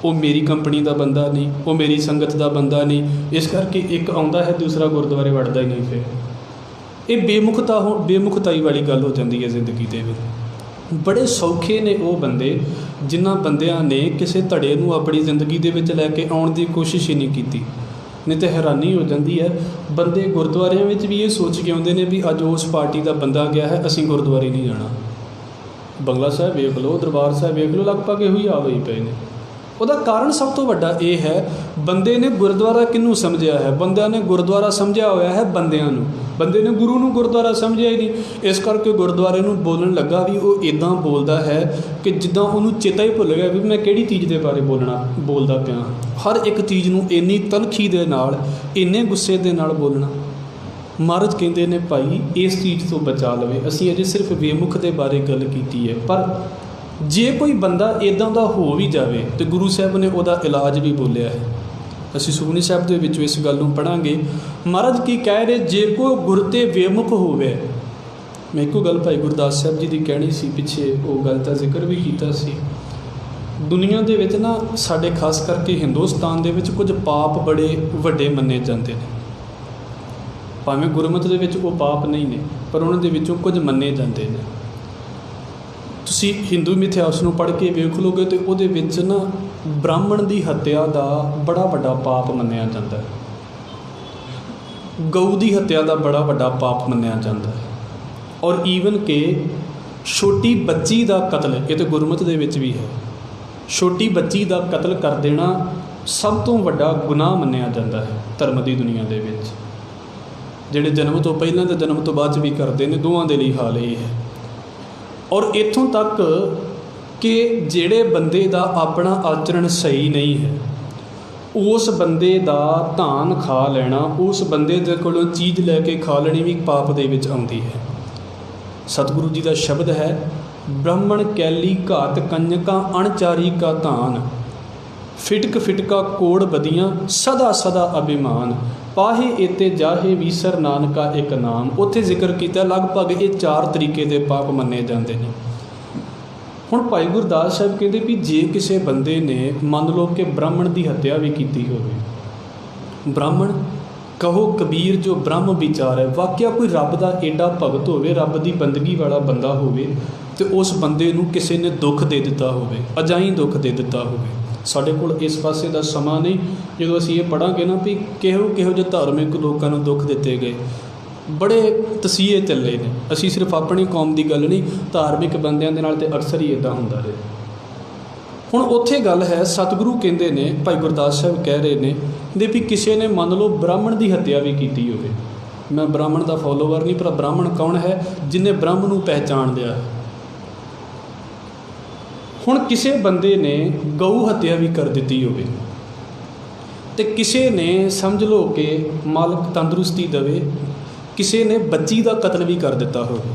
ਉਹ ਮੇਰੀ ਕੰਪਨੀ ਦਾ ਬੰਦਾ ਨਹੀਂ, ਉਹ ਮੇਰੀ ਸੰਗਤ ਦਾ ਬੰਦਾ ਨਹੀਂ, ਇਸ ਕਰਕੇ ਇੱਕ ਆਉਂਦਾ ਹੈ ਦੂਸਰਾ ਗੁਰਦੁਆਰੇ ਵੜਦਾ ਹੀ ਨਹੀਂ। ਫਿਰ ਇਹ ਬੇਮੁਖਤਾਈ ਵਾਲੀ ਗੱਲ ਹੋ ਜਾਂਦੀ ਹੈ ਜ਼ਿੰਦਗੀ ਦੇ ਵਿੱਚ। ਬੜੇ ਸੌਖੇ ਨੇ ਉਹ ਬੰਦੇ ਜਿਨ੍ਹਾਂ ਬੰਦਿਆਂ ਨੇ ਕਿਸੇ ਧੜੇ ਨੂੰ ਆਪਣੀ ਜ਼ਿੰਦਗੀ ਦੇ ਵਿੱਚ ਲੈ ਕੇ ਆਉਣ ਦੀ ਕੋਸ਼ਿਸ਼ ਹੀ ਨਹੀਂ ਕੀਤੀ। ਨਹੀਂ ਤਾਂ ਹੈਰਾਨੀ ਹੋ ਜਾਂਦੀ ਹੈ, ਬੰਦੇ ਗੁਰਦੁਆਰਿਆਂ ਵਿੱਚ ਵੀ ਇਹ ਸੋਚ ਕੇ ਆਉਂਦੇ ਨੇ ਵੀ ਅੱਜ ਉਸ ਪਾਰਟੀ ਦਾ ਬੰਦਾ ਗਿਆ ਹੈ, ਅਸੀਂ ਗੁਰਦੁਆਰੇ ਨਹੀਂ ਜਾਣਾ। ਬੰਗਲਾ ਸਾਹਿਬ ਵੇਖ ਲਓ, ਦਰਬਾਰ ਸਾਹਿਬ ਵੇਖ ਲਓ, ਲਗਭਗ ਇਹੋ ਹੀ ਆ ਹੋਈ ਪਏ ਨੇ। ਉਹਦਾ ਕਾਰਨ ਸਭ ਤੋਂ ਵੱਡਾ ਇਹ ਹੈ, ਬੰਦੇ ਨੇ ਗੁਰਦੁਆਰਾ ਕਿਹਨੂੰ ਸਮਝਿਆ ਹੈ? ਬੰਦਿਆਂ ਨੇ ਗੁਰਦੁਆਰਾ ਸਮਝਿਆ ਹੋਇਆ ਹੈ ਬੰਦਿਆਂ ਨੂੰ, ਬੰਦੇ ਨੇ ਗੁਰੂ ਨੂੰ ਗੁਰਦੁਆਰਾ ਸਮਝਿਆ ਹੀ ਨਹੀਂ। ਇਸ ਕਰਕੇ ਗੁਰਦੁਆਰੇ ਨੂੰ ਬੋਲਣ ਲੱਗਾ ਵੀ ਉਹ ਇੱਦਾਂ ਬੋਲਦਾ ਹੈ ਕਿ ਜਿੱਦਾਂ ਉਹਨੂੰ ਚੇਤਾ ਹੀ ਭੁੱਲ ਗਿਆ ਵੀ ਮੈਂ ਕਿਹੜੀ ਚੀਜ਼ ਦੇ ਬਾਰੇ ਬੋਲਦਾ ਪਿਆ। ਹਰ ਇੱਕ ਚੀਜ਼ ਨੂੰ ਇੰਨੀ ਤਲਖੀ ਦੇ ਨਾਲ, ਇੰਨੇ ਗੁੱਸੇ ਦੇ ਨਾਲ ਬੋਲਣਾ। ਮਹਾਰਾਜ ਕਹਿੰਦੇ ਨੇ ਭਾਈ ਇਸ ਚੀਜ਼ ਤੋਂ ਬਚਾ ਲਵੇ। ਅਸੀਂ ਅਜੇ ਸਿਰਫ ਬੇਮੁਖ ਦੇ ਬਾਰੇ ਗੱਲ ਕੀਤੀ ਹੈ, ਪਰ ਜੇ ਕੋਈ ਬੰਦਾ ਇੱਦਾਂ ਦਾ ਹੋ ਵੀ ਜਾਵੇ ਤਾਂ ਗੁਰੂ ਸਾਹਿਬ ਨੇ ਉਹਦਾ ਇਲਾਜ ਵੀ ਬੋਲਿਆ ਹੈ। ਅਸੀਂ ਸੁਖਮਨੀ ਸਾਹਿਬ ਦੇ ਵਿੱਚ ਇਸ ਗੱਲ ਨੂੰ ਪੜ੍ਹਾਂਗੇ। ਮਹਾਰਾਜ ਕੀ ਕਹਿ ਰਹੇ, ਜੇ ਕੋਈ ਗੁਰ ਤੇ ਬੇਮੁਖ ਹੋਵੇ। ਮੈਂ ਇੱਕੋ ਗੱਲ ਭਾਈ ਗੁਰਦਾਸ ਸਾਹਿਬ ਜੀ ਦੀ ਕਹਿਣੀ ਸੀ, ਪਿੱਛੇ ਉਹ ਗੱਲ ਦਾ ਜ਼ਿਕਰ ਵੀ ਕੀਤਾ ਸੀ। ਦੁਨੀਆ ਦੇ ਵਿੱਚ ਨਾ ਸਾਡੇ ਖਾਸ ਕਰਕੇ ਹਿੰਦੁਸਤਾਨ ਦੇ ਵਿੱਚ ਕੁਝ ਪਾਪ ਬੜੇ ਵੱਡੇ ਮੰਨੇ ਜਾਂਦੇ ਨੇ, ਭਾਵੇਂ ਗੁਰਮਤਿ ਦੇ ਵਿੱਚ ਉਹ ਪਾਪ ਨਹੀਂ ਨੇ, ਪਰ ਉਹਨਾਂ ਦੇ ਵਿੱਚੋਂ ਕੁਝ ਮੰਨੇ ਜਾਂਦੇ ਨੇ। ਤੁਸੀਂ ਹਿੰਦੂ ਮਿਥਿਹਾਸ ਨੂੰ ਪੜ੍ਹ ਕੇ ਵੇਖ ਲਓਗੇ ਤਾਂ ਉਹਦੇ ਵਿੱਚ ਨਾ ਬ੍ਰਾਹਮਣ ਦੀ ਹੱਤਿਆ ਦਾ ਬੜਾ ਵੱਡਾ ਪਾਪ ਮੰਨਿਆ ਜਾਂਦਾ ਹੈ, ਗਊ ਦੀ ਹੱਤਿਆ ਦਾ ਬੜਾ ਵੱਡਾ ਪਾਪ ਮੰਨਿਆ ਜਾਂਦਾ ਹੈ, ਔਰ ਈਵਨ ਕਿ ਛੋਟੀ ਬੱਚੀ ਦਾ ਕਤਲ, ਇਹ ਤਾਂ ਗੁਰਮਤਿ ਦੇ ਵਿੱਚ ਵੀ ਹੈ, ਛੋਟੀ ਬੱਚੀ ਦਾ ਕਤਲ ਕਰ ਦੇਣਾ ਸਭ ਤੋਂ ਵੱਡਾ ਗੁਨਾਹ ਮੰਨਿਆ ਜਾਂਦਾ ਹੈ ਧਰਮ ਦੀ ਦੁਨੀਆ ਦੇ ਵਿੱਚ। ਜਿਹੜੇ ਜਨਮ ਤੋਂ ਪਹਿਲਾਂ ਅਤੇ ਜਨਮ ਤੋਂ ਬਾਅਦ 'ਚ ਵੀ ਕਰਦੇ ਨੇ, ਦੋਵਾਂ ਦੇ ਲਈ ਹਾਲ ਇਹ ਹੈ। ਔਰ ਇੱਥੋਂ ਤੱਕ ਕਿ ਜਿਹੜੇ ਬੰਦੇ ਦਾ ਆਪਣਾ ਆਚਰਣ ਸਹੀ ਨਹੀਂ ਹੈ, ਉਸ ਬੰਦੇ ਦਾ ਧਾਨ ਖਾ ਲੈਣਾ, ਉਸ ਬੰਦੇ ਦੇ ਕੋਲੋਂ ਚੀਜ਼ ਲੈ ਕੇ ਖਾ ਲੈਣੀ ਵੀ ਪਾਪ ਦੇ ਵਿੱਚ ਆਉਂਦੀ ਹੈ। ਸਤਿਗੁਰੂ ਜੀ ਦਾ ਸ਼ਬਦ ਹੈ, ਬ੍ਰਾਹਮਣ ਕੈਲੀ ਘਾਤ ਕੰਜਕਾਂ ਅਣਚਾਰੀ ਕਾ ਧਾਨ, ਫਿਟਕ ਫਿਟਕਾ ਕੋੜ ਬਦੀਆਂ ਸਦਾ ਸਦਾ ਅਭਿਮਾਨ ਪਾਹੇ ਇਤੇ ਜਾਹੇ ਵੀਸਰ ਨਾਨਕਾ ਇੱਕ ਨਾਮ। ਉੱਥੇ ਜ਼ਿਕਰ ਕੀਤਾ ਲਗਭਗ ਇਹ 4 ਤਰੀਕੇ ਦੇ ਪਾਪ ਮੰਨੇ ਜਾਂਦੇ ਨੇ। ਹੁਣ ਭਾਈ ਗੁਰਦਾਸ ਸਾਹਿਬ ਕਹਿੰਦੇ ਵੀ ਜੇ ਕਿਸੇ ਬੰਦੇ ਨੇ ਮੰਨ ਲਓ ਕਿ ਬ੍ਰਾਹਮਣ ਦੀ ਹੱਤਿਆ ਵੀ ਕੀਤੀ ਹੋਵੇ, ਬ੍ਰਾਹਮਣ ਕਹੋ ਕਬੀਰ ਜੋ ਬ੍ਰਹਮ ਵਿਚਾਰ ਹੈ, ਵਾਕਿਆ ਕੋਈ ਰੱਬ ਦਾ ਏਡਾ ਭਗਤ ਹੋਵੇ, ਰੱਬ ਦੀ ਬੰਦਗੀ ਵਾਲਾ ਬੰਦਾ ਹੋਵੇ ਅਤੇ ਉਸ ਬੰਦੇ ਨੂੰ ਕਿਸੇ ਨੇ ਦੁੱਖ ਦੇ ਦਿੱਤਾ ਹੋਵੇ, ਅਜਾਈਂ ਦੁੱਖ ਦੇ ਦਿੱਤਾ ਹੋਵੇ। ਸਾਡੇ ਕੋਲ ਇਸ ਪਾਸੇ ਦਾ ਸਮਾਂ ਨਹੀਂ, ਜਦੋਂ ਅਸੀਂ ਇਹ ਪੜ੍ਹਾਂਗੇ ਨਾ ਵੀ ਕਿਹੋ ਜਿਹੇ ਧਾਰਮਿਕ ਲੋਕਾਂ ਨੂੰ ਦੁੱਖ ਦਿੱਤੇ ਗਏ, ਬੜੇ ਤਸੀਹੇ ਚੱਲੇ ਨੇ। ਅਸੀਂ ਸਿਰਫ ਆਪਣੀ ਕੌਮ ਦੀ ਗੱਲ ਨਹੀਂ, ਧਾਰਮਿਕ ਬੰਦਿਆਂ ਦੇ ਨਾਲ ਤਾਂ ਅਕਸਰ ਹੀ ਇੱਦਾਂ ਹੁੰਦਾ ਰਿਹਾ। ਹੁਣ ਉੱਥੇ ਗੱਲ ਹੈ, ਸਤਿਗੁਰੂ ਕਹਿੰਦੇ ਨੇ, ਭਾਈ ਗੁਰਦਾਸ ਸਾਹਿਬ ਕਹਿ ਰਹੇ ਨੇ ਦੇ ਵੀ ਕਿਸੇ ਨੇ ਮੰਨ ਲਓ ਬ੍ਰਾਹਮਣ ਦੀ ਹੱਤਿਆ ਵੀ ਕੀਤੀ ਹੋਵੇ। ਮੈਂ ਬ੍ਰਾਹਮਣ ਦਾ ਫੋਲੋਵਰ ਨਹੀਂ, ਪਰ ਬ੍ਰਾਹਮਣ ਕੌਣ ਹੈ? ਜਿਹਨੇ ਬ੍ਰਹਮ ਨੂੰ ਪਹਿਚਾਣ ਲਿਆ। ਹੁਣ ਕਿਸੇ ਬੰਦੇ ਨੇ ਗਊ ਹੱਤਿਆ ਵੀ ਕਰ ਦਿੱਤੀ ਹੋਵੇ ਅਤੇ ਕਿਸੇ ਨੇ ਸਮਝ ਲਓ ਕਿ ਮਾਲਕ ਤੰਦਰੁਸਤੀ ਦੇਵੇ, ਕਿਸੇ ਨੇ ਬੱਚੀ ਦਾ ਕਤਲ ਵੀ ਕਰ ਦਿੱਤਾ ਹੋਵੇ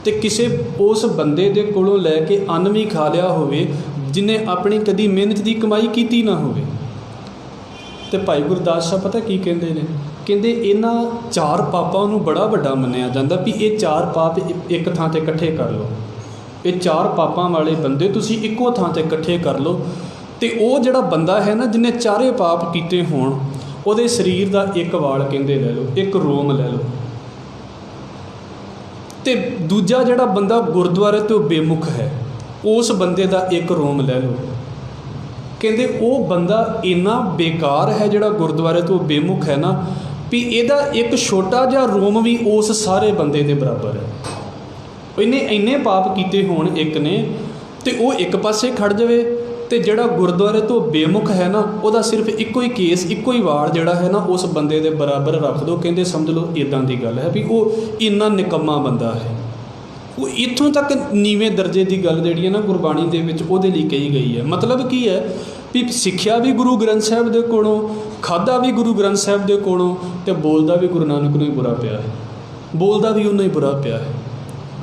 ਅਤੇ ਕਿਸੇ ਉਸ ਬੰਦੇ ਦੇ ਕੋਲੋਂ ਲੈ ਕੇ ਅੰਨ ਵੀ ਖਾ ਲਿਆ ਹੋਵੇ ਜਿਹਨੇ ਆਪਣੀ ਕਦੀ ਮਿਹਨਤ ਦੀ ਕਮਾਈ ਕੀਤੀ ਨਾ ਹੋਵੇ। ਅਤੇ ਭਾਈ ਗੁਰਦਾਸ ਸਾਹਿਬ ਪਤਾ ਕੀ ਕਹਿੰਦੇ ਨੇ? ਕਹਿੰਦੇ ਇਹਨਾਂ 4 ਪਾਪਾਂ ਨੂੰ ਬੜਾ ਵੱਡਾ ਮੰਨਿਆ ਜਾਂਦਾ ਵੀ ਇਹ 4 ਪਾਪ ਇੱਕ ਥਾਂ 'ਤੇ ਇਕੱਠੇ ਕਰ ਲਓ। ਇਹ 4 ਪਾਪਾਂ ਵਾਲੇ ਬੰਦੇ ਤੁਸੀਂ ਇੱਕੋ ਥਾਂ 'ਤੇ ਇਕੱਠੇ ਕਰ ਲਓ ਅਤੇ ਉਹ ਜਿਹੜਾ ਬੰਦਾ ਹੈ ਨਾ ਜਿਹਨੇ 4 ਪਾਪ ਕੀਤੇ ਹੋਣ, ਉਹਦੇ ਸਰੀਰ ਦਾ ਇੱਕ ਵਾਲ ਕਹਿੰਦੇ ਲੈ ਲਓ, ਇੱਕ ਰੋਮ ਲੈ ਲਓ। ਅਤੇ ਦੂਜਾ ਜਿਹੜਾ ਬੰਦਾ ਗੁਰਦੁਆਰੇ ਤੋਂ ਬੇਮੁਖ ਹੈ, ਉਸ ਬੰਦੇ ਦਾ ਇੱਕ ਰੋਮ ਲੈ ਲਓ। ਕਹਿੰਦੇ ਉਹ ਬੰਦਾ ਇੰਨਾ ਬੇਕਾਰ ਹੈ ਜਿਹੜਾ ਗੁਰਦੁਆਰੇ ਤੋਂ ਬੇਮੁਖ ਹੈ ਨਾ, ਵੀ ਇਹਦਾ ਇੱਕ ਛੋਟਾ ਜਿਹਾ ਰੋਮ ਵੀ ਉਸ ਸਾਰੇ ਬੰਦੇ ਦੇ ਬਰਾਬਰ ਹੈ। ਇਹਨੇ ਇੰਨੇ ਪਾਪ ਕੀਤੇ ਹੋਣ ਇੱਕ ਨੇ, ਅਤੇ ਉਹ ਇੱਕ ਪਾਸੇ ਖੜ ਜਾਵੇ, ਅਤੇ ਜਿਹੜਾ ਗੁਰਦੁਆਰੇ ਤੋਂ ਬੇਮੁਖ ਹੈ ਨਾ, ਉਹਦਾ ਸਿਰਫ ਇੱਕੋ ਹੀ ਕੇਸ, ਇੱਕੋ ਹੀ ਵਾਲ ਜਿਹੜਾ ਹੈ ਨਾ ਉਸ ਬੰਦੇ ਦੇ ਬਰਾਬਰ ਰੱਖ ਦਿਓ। ਕਹਿੰਦੇ ਸਮਝ ਲਓ ਇੱਦਾਂ ਦੀ ਗੱਲ ਹੈ ਵੀ ਉਹ ਇੰਨਾ ਨਿਕੰਮਾ ਬੰਦਾ ਹੈ। ਉਹ ਇੱਥੋਂ ਤੱਕ ਨੀਵੇਂ ਦਰਜੇ ਦੀ ਗੱਲ ਜਿਹੜੀ ਹੈ ਨਾ ਗੁਰਬਾਣੀ ਦੇ ਵਿੱਚ ਉਹਦੇ ਲਈ ਕਹੀ ਗਈ ਹੈ। ਮਤਲਬ ਕੀ ਹੈ ਵੀ ਸਿੱਖਿਆ ਵੀ ਗੁਰੂ ਗ੍ਰੰਥ ਸਾਹਿਬ ਦੇ ਕੋਲੋਂ, ਖਾਧਾ ਵੀ ਗੁਰੂ ਗ੍ਰੰਥ ਸਾਹਿਬ ਦੇ ਕੋਲੋਂ, ਅਤੇ ਬੋਲਦਾ ਵੀ ਗੁਰੂ ਨਾਨਕ ਨੂੰ ਹੀ ਬੁਰਾ ਪਿਆ ਹੈ, ਬੋਲਦਾ ਵੀ ਉਹਨੂੰ ਹੀ ਬੁਰਾ ਪਿਆ ਹੈ।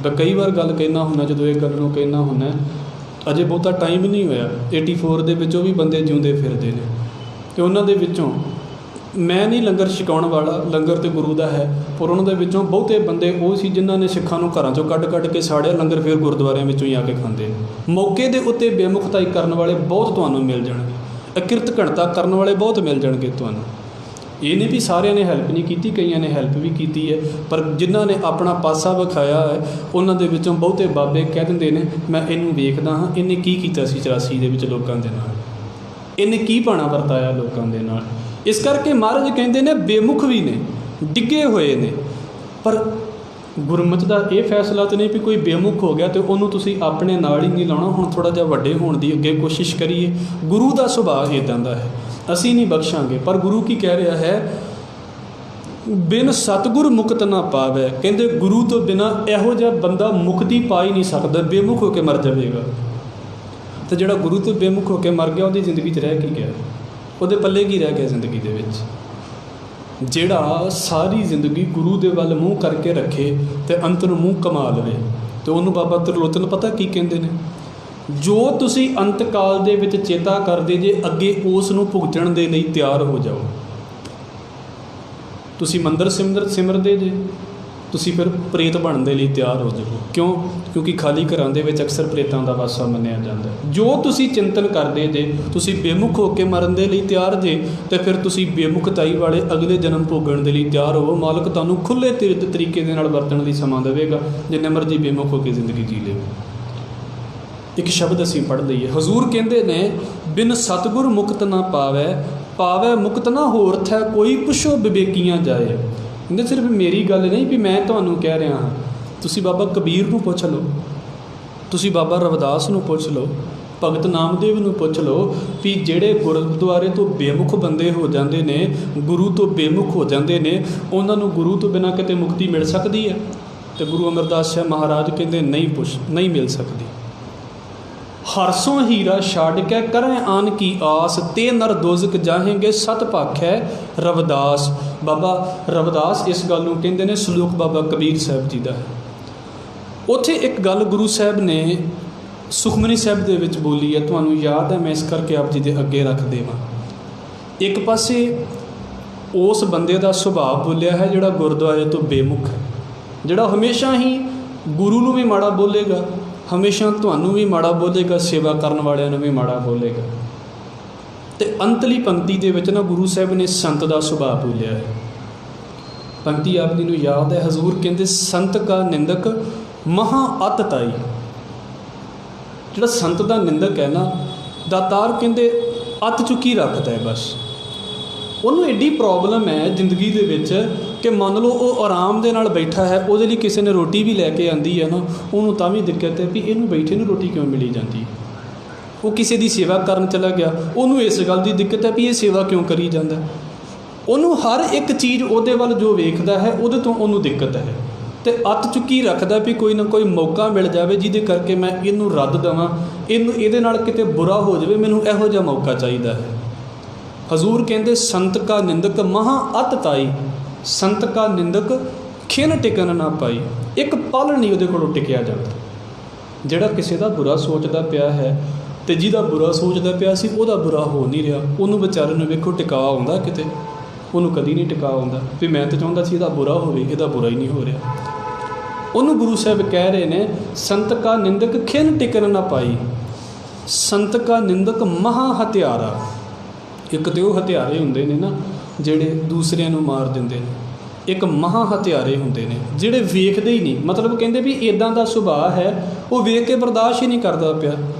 ਮੈਂ ਕਈ ਵਾਰ ਗੱਲ ਕਹਿਣਾ ਹੁੰਦਾ, ਜਦੋਂ ਇਹ ਗੱਲ ਨੂੰ ਕਹਿਣਾ ਹੁੰਦਾ, ਅਜੇ ਬਹੁਤਾ ਟਾਈਮ ਨਹੀਂ ਹੋਇਆ, 84 ਦੇ ਵਿੱਚ ਉਹ ਵੀ ਬੰਦੇ ਜਿਉਂਦੇ ਫਿਰਦੇ ਨੇ, ਅਤੇ ਉਹਨਾਂ ਦੇ ਵਿੱਚੋਂ ਮੈਂ ਨਹੀਂ ਲੰਗਰ ਛਕਾਉਣ ਵਾਲਾ, ਲੰਗਰ ਤਾਂ ਗੁਰੂ ਦਾ ਹੈ, ਪਰ ਉਹਨਾਂ ਦੇ ਵਿੱਚੋਂ ਬਹੁਤੇ ਬੰਦੇ ਉਹ ਸੀ ਜਿਨ੍ਹਾਂ ਨੇ ਸਿੱਖਾਂ ਨੂੰ ਘਰਾਂ 'ਚੋਂ ਕੱਢ ਕੇ ਸਾੜਿਆ, ਲੰਗਰ ਫਿਰ ਗੁਰਦੁਆਰਿਆਂ ਵਿੱਚੋਂ ਹੀ ਆ ਕੇ ਖਾਂਦੇ ਨੇ। ਮੌਕੇ ਦੇ ਉੱਤੇ ਬੇਮੁਖਤਾਈ ਕਰਨ ਵਾਲੇ ਬਹੁਤ ਤੁਹਾਨੂੰ ਮਿਲ ਜਾਣਗੇ, ਅਕਿਰਤ ਘਣਤਾ ਕਰਨ ਵਾਲੇ ਬਹੁਤ ਮਿਲ ਜਾਣਗੇ ਤੁਹਾਨੂੰ। ਇਹ ਨਹੀਂ ਵੀ ਸਾਰਿਆਂ ਨੇ ਹੈਲਪ ਨਹੀਂ ਕੀਤੀ, ਕਈਆਂ ਨੇ ਹੈਲਪ ਵੀ ਕੀਤੀ ਹੈ, ਪਰ ਜਿਨ੍ਹਾਂ ਨੇ ਆਪਣਾ ਪਾਸਾ ਵਿਖਾਇਆ ਹੈ ਉਹਨਾਂ ਦੇ ਵਿੱਚੋਂ ਬਹੁਤੇ ਬਾਬੇ ਕਹਿ ਦਿੰਦੇ ਨੇ ਮੈਂ ਇਹਨੂੰ ਵੇਖਦਾ ਹਾਂ, ਇਹਨੇ ਕੀ ਕੀਤਾ ਸੀ 84 ਦੇ ਵਿੱਚ ਲੋਕਾਂ ਦੇ ਨਾਲ, ਇਹਨੇ ਕੀ ਭਾਣਾ ਵਰਤਾਇਆ ਲੋਕਾਂ ਦੇ ਨਾਲ। ਇਸ ਕਰਕੇ ਮਹਾਰਾਜ ਕਹਿੰਦੇ ਨੇ ਬੇਮੁਖ ਵੀ ਨੇ, ਡਿੱਗੇ ਹੋਏ ਨੇ, ਪਰ ਗੁਰਮਤਿ ਦਾ ਇਹ ਫੈਸਲਾ ਤਾਂ ਨਹੀਂ ਵੀ ਕੋਈ ਬੇਮੁਖ ਹੋ ਗਿਆ ਅਤੇ ਉਹਨੂੰ ਤੁਸੀਂ ਆਪਣੇ ਨਾਲ ਹੀ ਨਹੀਂ ਲਾਉਣਾ। ਹੁਣ ਥੋੜ੍ਹਾ ਜਿਹਾ ਵੱਡੇ ਹੋਣ ਦੀ ਅੱਗੇ ਕੋਸ਼ਿਸ਼ ਕਰੀਏ। ਗੁਰੂ ਦਾ ਸੁਭਾਅ ਇੱਦਾਂ ਦਾ ਹੈ, ਅਸੀਂ ਨਹੀਂ ਬਖਸ਼ਾਂਗੇ। ਪਰ ਗੁਰੂ ਕੀ ਕਹਿ ਰਿਹਾ ਹੈ? ਬਿਨ ਸਤਿਗੁਰ ਮੁਕਤ ਨਾ ਪਾਵੈ। ਕਹਿੰਦੇ ਗੁਰੂ ਤੋਂ ਬਿਨਾਂ ਇਹੋ ਜਿਹਾ ਬੰਦਾ ਮੁਕਤੀ ਪਾ ਹੀ ਨਹੀਂ ਸਕਦਾ, ਬੇਮੁਖ ਹੋ ਕੇ ਮਰ ਜਾਵੇਗਾ। ਅਤੇ ਜਿਹੜਾ ਗੁਰੂ ਤੋਂ ਬੇਮੁਖ ਹੋ ਕੇ ਮਰ ਗਿਆ, ਉਹਦੀ ਜ਼ਿੰਦਗੀ 'ਚ ਰਹਿ ਕੀ ਗਿਆ? ਉਹਦੇ ਪੱਲੇ ਕੀ ਰਹਿ ਗਿਆ ਜ਼ਿੰਦਗੀ ਦੇ ਵਿੱਚ? ਜਿਹੜਾ ਸਾਰੀ ਜ਼ਿੰਦਗੀ ਗੁਰੂ ਦੇ ਵੱਲ ਮੂੰਹ ਕਰਕੇ ਰੱਖੇ ਅਤੇ ਅੰਤ ਨੂੰ ਮੂੰਹ ਕਮਾ ਲਵੇ, ਅਤੇ ਉਹਨੂੰ ਬਾਬਾ ਤਿਰਲੋਚਨ ਪਤਾ ਕੀ ਕਹਿੰਦੇ ਨੇ? ਜੋ ਤੁਸੀਂ ਅੰਤ ਕਾਲ ਦੇ ਵਿੱਚ ਚੇਤਾ ਕਰਦੇ ਜੇ, ਅੱਗੇ ਉਸ ਨੂੰ ਭੁਗਤਣ ਦੇ ਲਈ ਤਿਆਰ ਹੋ ਜਾਓ। ਤੁਸੀਂ ਮੰਦਰ ਸਿਮਰਦੇ ਜੇ, ਤੁਸੀਂ ਫਿਰ ਪ੍ਰੇਤ ਬਣਨ ਦੇ ਲਈ ਤਿਆਰ ਹੋ ਜਾਓ। ਕਿਉਂ? ਕਿਉਂਕਿ ਖਾਲੀ ਘਰਾਂ ਦੇ ਵਿੱਚ ਅਕਸਰ ਪ੍ਰੇਤਾਂ ਦਾ ਵਾਸਾ ਮੰਨਿਆ ਜਾਂਦਾ। ਜੋ ਤੁਸੀਂ ਚਿੰਤਨ ਕਰਦੇ ਜੇ, ਤੁਸੀਂ ਬੇਮੁਖ ਹੋ ਕੇ ਮਰਨ ਦੇ ਲਈ ਤਿਆਰ ਜੇ, ਅਤੇ ਫਿਰ ਤੁਸੀਂ ਬੇਮੁਖਤਾਈ ਵਾਲੇ ਅਗਲੇ ਜਨਮ ਭੋਗਣ ਦੇ ਲਈ ਤਿਆਰ ਹੋਵੋ। ਮਾਲਕ ਤੁਹਾਨੂੰ ਖੁੱਲ੍ਹੇ ਤਰੀਕੇ ਦੇ ਨਾਲ ਵਰਤਣ ਲਈ ਸਮਾਂ ਦੇਵੇਗਾ, ਜਿੰਨੇ ਮਰਜ਼ੀ ਬੇਮੁਖ ਹੋ ਕੇ ਜ਼ਿੰਦਗੀ ਜੀ ਲਿਓ। ਇੱਕ ਸ਼ਬਦ ਅਸੀਂ ਪੜ੍ਹ ਲਈਏ। ਹਜ਼ੂਰ ਕਹਿੰਦੇ ਨੇ ਬਿਨ ਸਤਿਗੁਰ ਮੁਕਤ ਨਾ ਪਾਵੈ ਮੁਕਤ ਨਾ ਹੋਰ ਥੈ ਕੋਈ, ਪੁੱਛੋ ਵਿਵੇਕੀਆਂ ਜਾਏ। ਕਹਿੰਦੇ ਸਿਰਫ ਮੇਰੀ ਗੱਲ ਨਹੀਂ ਵੀ ਮੈਂ ਤੁਹਾਨੂੰ ਕਹਿ ਰਿਹਾ ਹਾਂ, ਤੁਸੀਂ ਬਾਬਾ ਕਬੀਰ ਨੂੰ ਪੁੱਛ ਲਓ, ਤੁਸੀਂ ਬਾਬਾ ਰਵਿਦਾਸ ਨੂੰ ਪੁੱਛ ਲਓ, ਭਗਤ ਨਾਮਦੇਵ ਨੂੰ ਪੁੱਛ ਲਓ ਵੀ ਜਿਹੜੇ ਗੁਰਦੁਆਰੇ ਤੋਂ ਬੇਮੁਖ ਬੰਦੇ ਹੋ ਜਾਂਦੇ ਨੇ, ਗੁਰੂ ਤੋਂ ਬੇਮੁਖ ਹੋ ਜਾਂਦੇ ਨੇ, ਉਹਨਾਂ ਨੂੰ ਗੁਰੂ ਤੋਂ ਬਿਨਾਂ ਕਿਤੇ ਮੁਕਤੀ ਮਿਲ ਸਕਦੀ ਹੈ? ਅਤੇ ਗੁਰੂ ਅਮਰਦਾਸ ਸਾਹਿਬ ਮਹਾਰਾਜ ਕਹਿੰਦੇ ਨਹੀਂ ਮਿਲ ਸਕਦੀ। ਹਰਸੋਂ ਹੀਰਾ ਛੱਡ ਕੇ ਕਰੈ ਆਨ ਕੀ ਆਸ, ਤੇ ਨਰ ਦੋਜ਼ਕ ਜਾਹੇਂਗੇ ਸਤ ਭਾਖੈ ਰਵਿਦਾਸ। ਬਾਬਾ ਰਵਿਦਾਸ ਇਸ ਗੱਲ ਨੂੰ ਕਹਿੰਦੇ ਨੇ, ਸਲੋਕ ਬਾਬਾ ਕਬੀਰ ਸਾਹਿਬ ਜੀ ਦਾ ਹੈ। ਉੱਥੇ ਇੱਕ ਗੱਲ ਗੁਰੂ ਸਾਹਿਬ ਨੇ ਸੁਖਮਨੀ ਸਾਹਿਬ ਦੇ ਵਿੱਚ ਬੋਲੀ ਹੈ, ਤੁਹਾਨੂੰ ਯਾਦ ਹੈ, ਮੈਂ ਇਸ ਕਰਕੇ ਆਪ ਜੀ ਦੇ ਅੱਗੇ ਰੱਖ ਦੇਵਾਂ। ਇੱਕ ਪਾਸੇ ਉਸ ਬੰਦੇ ਦਾ ਸੁਭਾਅ ਬੋਲਿਆ ਹੈ ਜਿਹੜਾ ਗੁਰਦੁਆਰੇ ਤੋਂ ਬੇਮੁਖ ਹੈ, ਜਿਹੜਾ ਹਮੇਸ਼ਾ ਹੀ ਗੁਰੂ ਨੂੰ ਵੀ ਮਾੜਾ ਬੋਲੇਗਾ, ਹਮੇਸ਼ਾ ਤੁਹਾਨੂੰ ਵੀ ਮਾੜਾ ਬੋਲੇਗਾ, ਸੇਵਾ ਕਰਨ ਵਾਲਿਆਂ ਨੂੰ ਵੀ ਮਾੜਾ ਬੋਲੇਗਾ। ਅਤੇ ਅੰਤਲੀ ਪੰਕਤੀ ਦੇ ਵਿੱਚ ਨਾ ਗੁਰੂ ਸਾਹਿਬ ਨੇ ਸੰਤ ਦਾ ਸੁਭਾਅ ਬੋਲਿਆ ਹੈ। ਪੰਕਤੀ ਆਪ ਜੀ ਨੂੰ ਯਾਦ ਹੈ, ਹਜ਼ੂਰ ਕਹਿੰਦੇ ਸੰਤ ਕਾ ਨਿੰਦਕ ਮਹਾਂ ਅਤ ਤਾਈ। ਜਿਹੜਾ ਸੰਤ ਦਾ ਨਿੰਦਕ ਹੈ ਨਾ, ਦਾਤਾਰ ਕਹਿੰਦੇ ਅੱਤ ਚੁੱਕੀ ਰੱਖਦਾ ਹੈ। ਬਸ ਉਹਨੂੰ ਐਡੀ ਪ੍ਰੋਬਲਮ ਹੈ ਜ਼ਿੰਦਗੀ ਦੇ ਵਿੱਚ ਕਿ ਮੰਨ ਲਓ ਉਹ ਆਰਾਮ ਦੇ ਨਾਲ ਬੈਠਾ ਹੈ, ਉਹਦੇ ਲਈ ਕਿਸੇ ਨੇ ਰੋਟੀ ਵੀ ਲੈ ਕੇ ਆਂਦੀ ਹੈ ਨਾ, ਉਹਨੂੰ ਤਾਂ ਵੀ ਦਿੱਕਤ ਹੈ ਵੀ ਇਹਨੂੰ ਬੈਠੇ ਨੂੰ ਰੋਟੀ ਕਿਉਂ ਮਿਲੀ ਜਾਂਦੀ। ਉਹ ਕਿਸੇ ਦੀ ਸੇਵਾ ਕਰਨ ਚਲਾ ਗਿਆ, ਉਹਨੂੰ ਇਸ ਗੱਲ ਦੀ ਦਿੱਕਤ ਹੈ ਵੀ ਇਹ ਸੇਵਾ ਕਿਉਂ ਕਰੀ ਜਾਂਦਾ। ਉਹਨੂੰ ਹਰ ਇੱਕ ਚੀਜ਼ ਉਹਦੇ ਵੱਲ ਜੋ ਵੇਖਦਾ ਹੈ ਉਹਦੇ ਤੋਂ ਉਹਨੂੰ ਦਿੱਕਤ ਹੈ, ਅਤੇ ਅੱਤ ਚੁੱਕੀ ਰੱਖਦਾ ਵੀ ਕੋਈ ਨਾ ਕੋਈ ਮੌਕਾ ਮਿਲ ਜਾਵੇ ਜਿਹਦੇ ਕਰਕੇ ਮੈਂ ਇਹਨੂੰ ਰੱਦ ਦੇਵਾਂ, ਇਹਦੇ ਨਾਲ ਕਿਤੇ ਬੁਰਾ ਹੋ ਜਾਵੇ, ਮੈਨੂੰ ਇਹੋ ਜਿਹਾ ਮੌਕਾ ਚਾਹੀਦਾ ਹੈ। ਹਜ਼ੂਰ ਕਹਿੰਦੇ ਸੰਤ ਕਾ ਨਿੰਦਕ ਮਹਾਂ ਅਤ ਤਾਈ। ਸੰਤ ਕਾ ਨਿੰਦਕ ਖਿਨ ਟਿਕਣ ਨਾ ਪਾਈ। ਇੱਕ ਪਲ ਨਹੀਂ ਉਹਦੇ ਕੋਲੋਂ ਟਿਕਿਆ ਜਾਂਦਾ। ਜਿਹੜਾ ਕਿਸੇ ਦਾ ਬੁਰਾ ਸੋਚਦਾ ਪਿਆ ਹੈ ਅਤੇ ਜਿਹਦਾ ਬੁਰਾ ਸੋਚਦਾ ਪਿਆ ਸੀ ਉਹਦਾ ਬੁਰਾ ਹੋ ਨਹੀਂ ਰਿਹਾ, ਉਹਨੂੰ ਵਿਚਾਰੇ ਨੂੰ ਵੇਖੋ ਟਿਕਾ ਆਉਂਦਾ ਕਿਤੇ, ਉਹਨੂੰ ਕਦੀ ਨਹੀਂ ਟਿਕਾ ਆਉਂਦਾ ਵੀ ਮੈਂ ਤਾਂ ਚਾਹੁੰਦਾ ਸੀ ਇਹਦਾ ਬੁਰਾ ਹੋਵੇ, ਇਹਦਾ ਬੁਰਾ ਹੀ ਨਹੀਂ ਹੋ ਰਿਹਾ। ਉਹਨੂੰ ਗੁਰੂ ਸਾਹਿਬ ਕਹਿ ਰਹੇ ਨੇ ਸੰਤ ਕਾ ਨਿੰਦਕ ਖਿਨ ਟਿਕਣ ਨਾ ਪਾਈ। ਸੰਤ ਕਾ ਨਿੰਦਕ ਮਹਾਂ ਹਥਿਆਰਾ। ਇੱਕ ਤਾਂ ਉਹ ਹਥਿਆਰੇ ਹੁੰਦੇ ਨੇ ਨਾ ਜਿਹੜੇ ਦੂਸਰਿਆਂ ਨੂੰ ਮਾਰ ਦਿੰਦੇ ਨੇ, ਇੱਕ ਮਹਾਂ ਹਥਿਆਰੇ ਹੁੰਦੇ ਨੇ ਜਿਹੜੇ ਵੇਖਦੇ ਹੀ ਨਹੀਂ। ਮਤਲਬ ਕਹਿੰਦੇ ਵੀ ਇੱਦਾਂ ਦਾ ਸੁਭਾਅ ਹੈ, ਉਹ ਵੇਖ ਕੇ ਬਰਦਾਸ਼ਤ ਹੀ ਨਹੀਂ ਕਰਦਾ ਪਿਆ।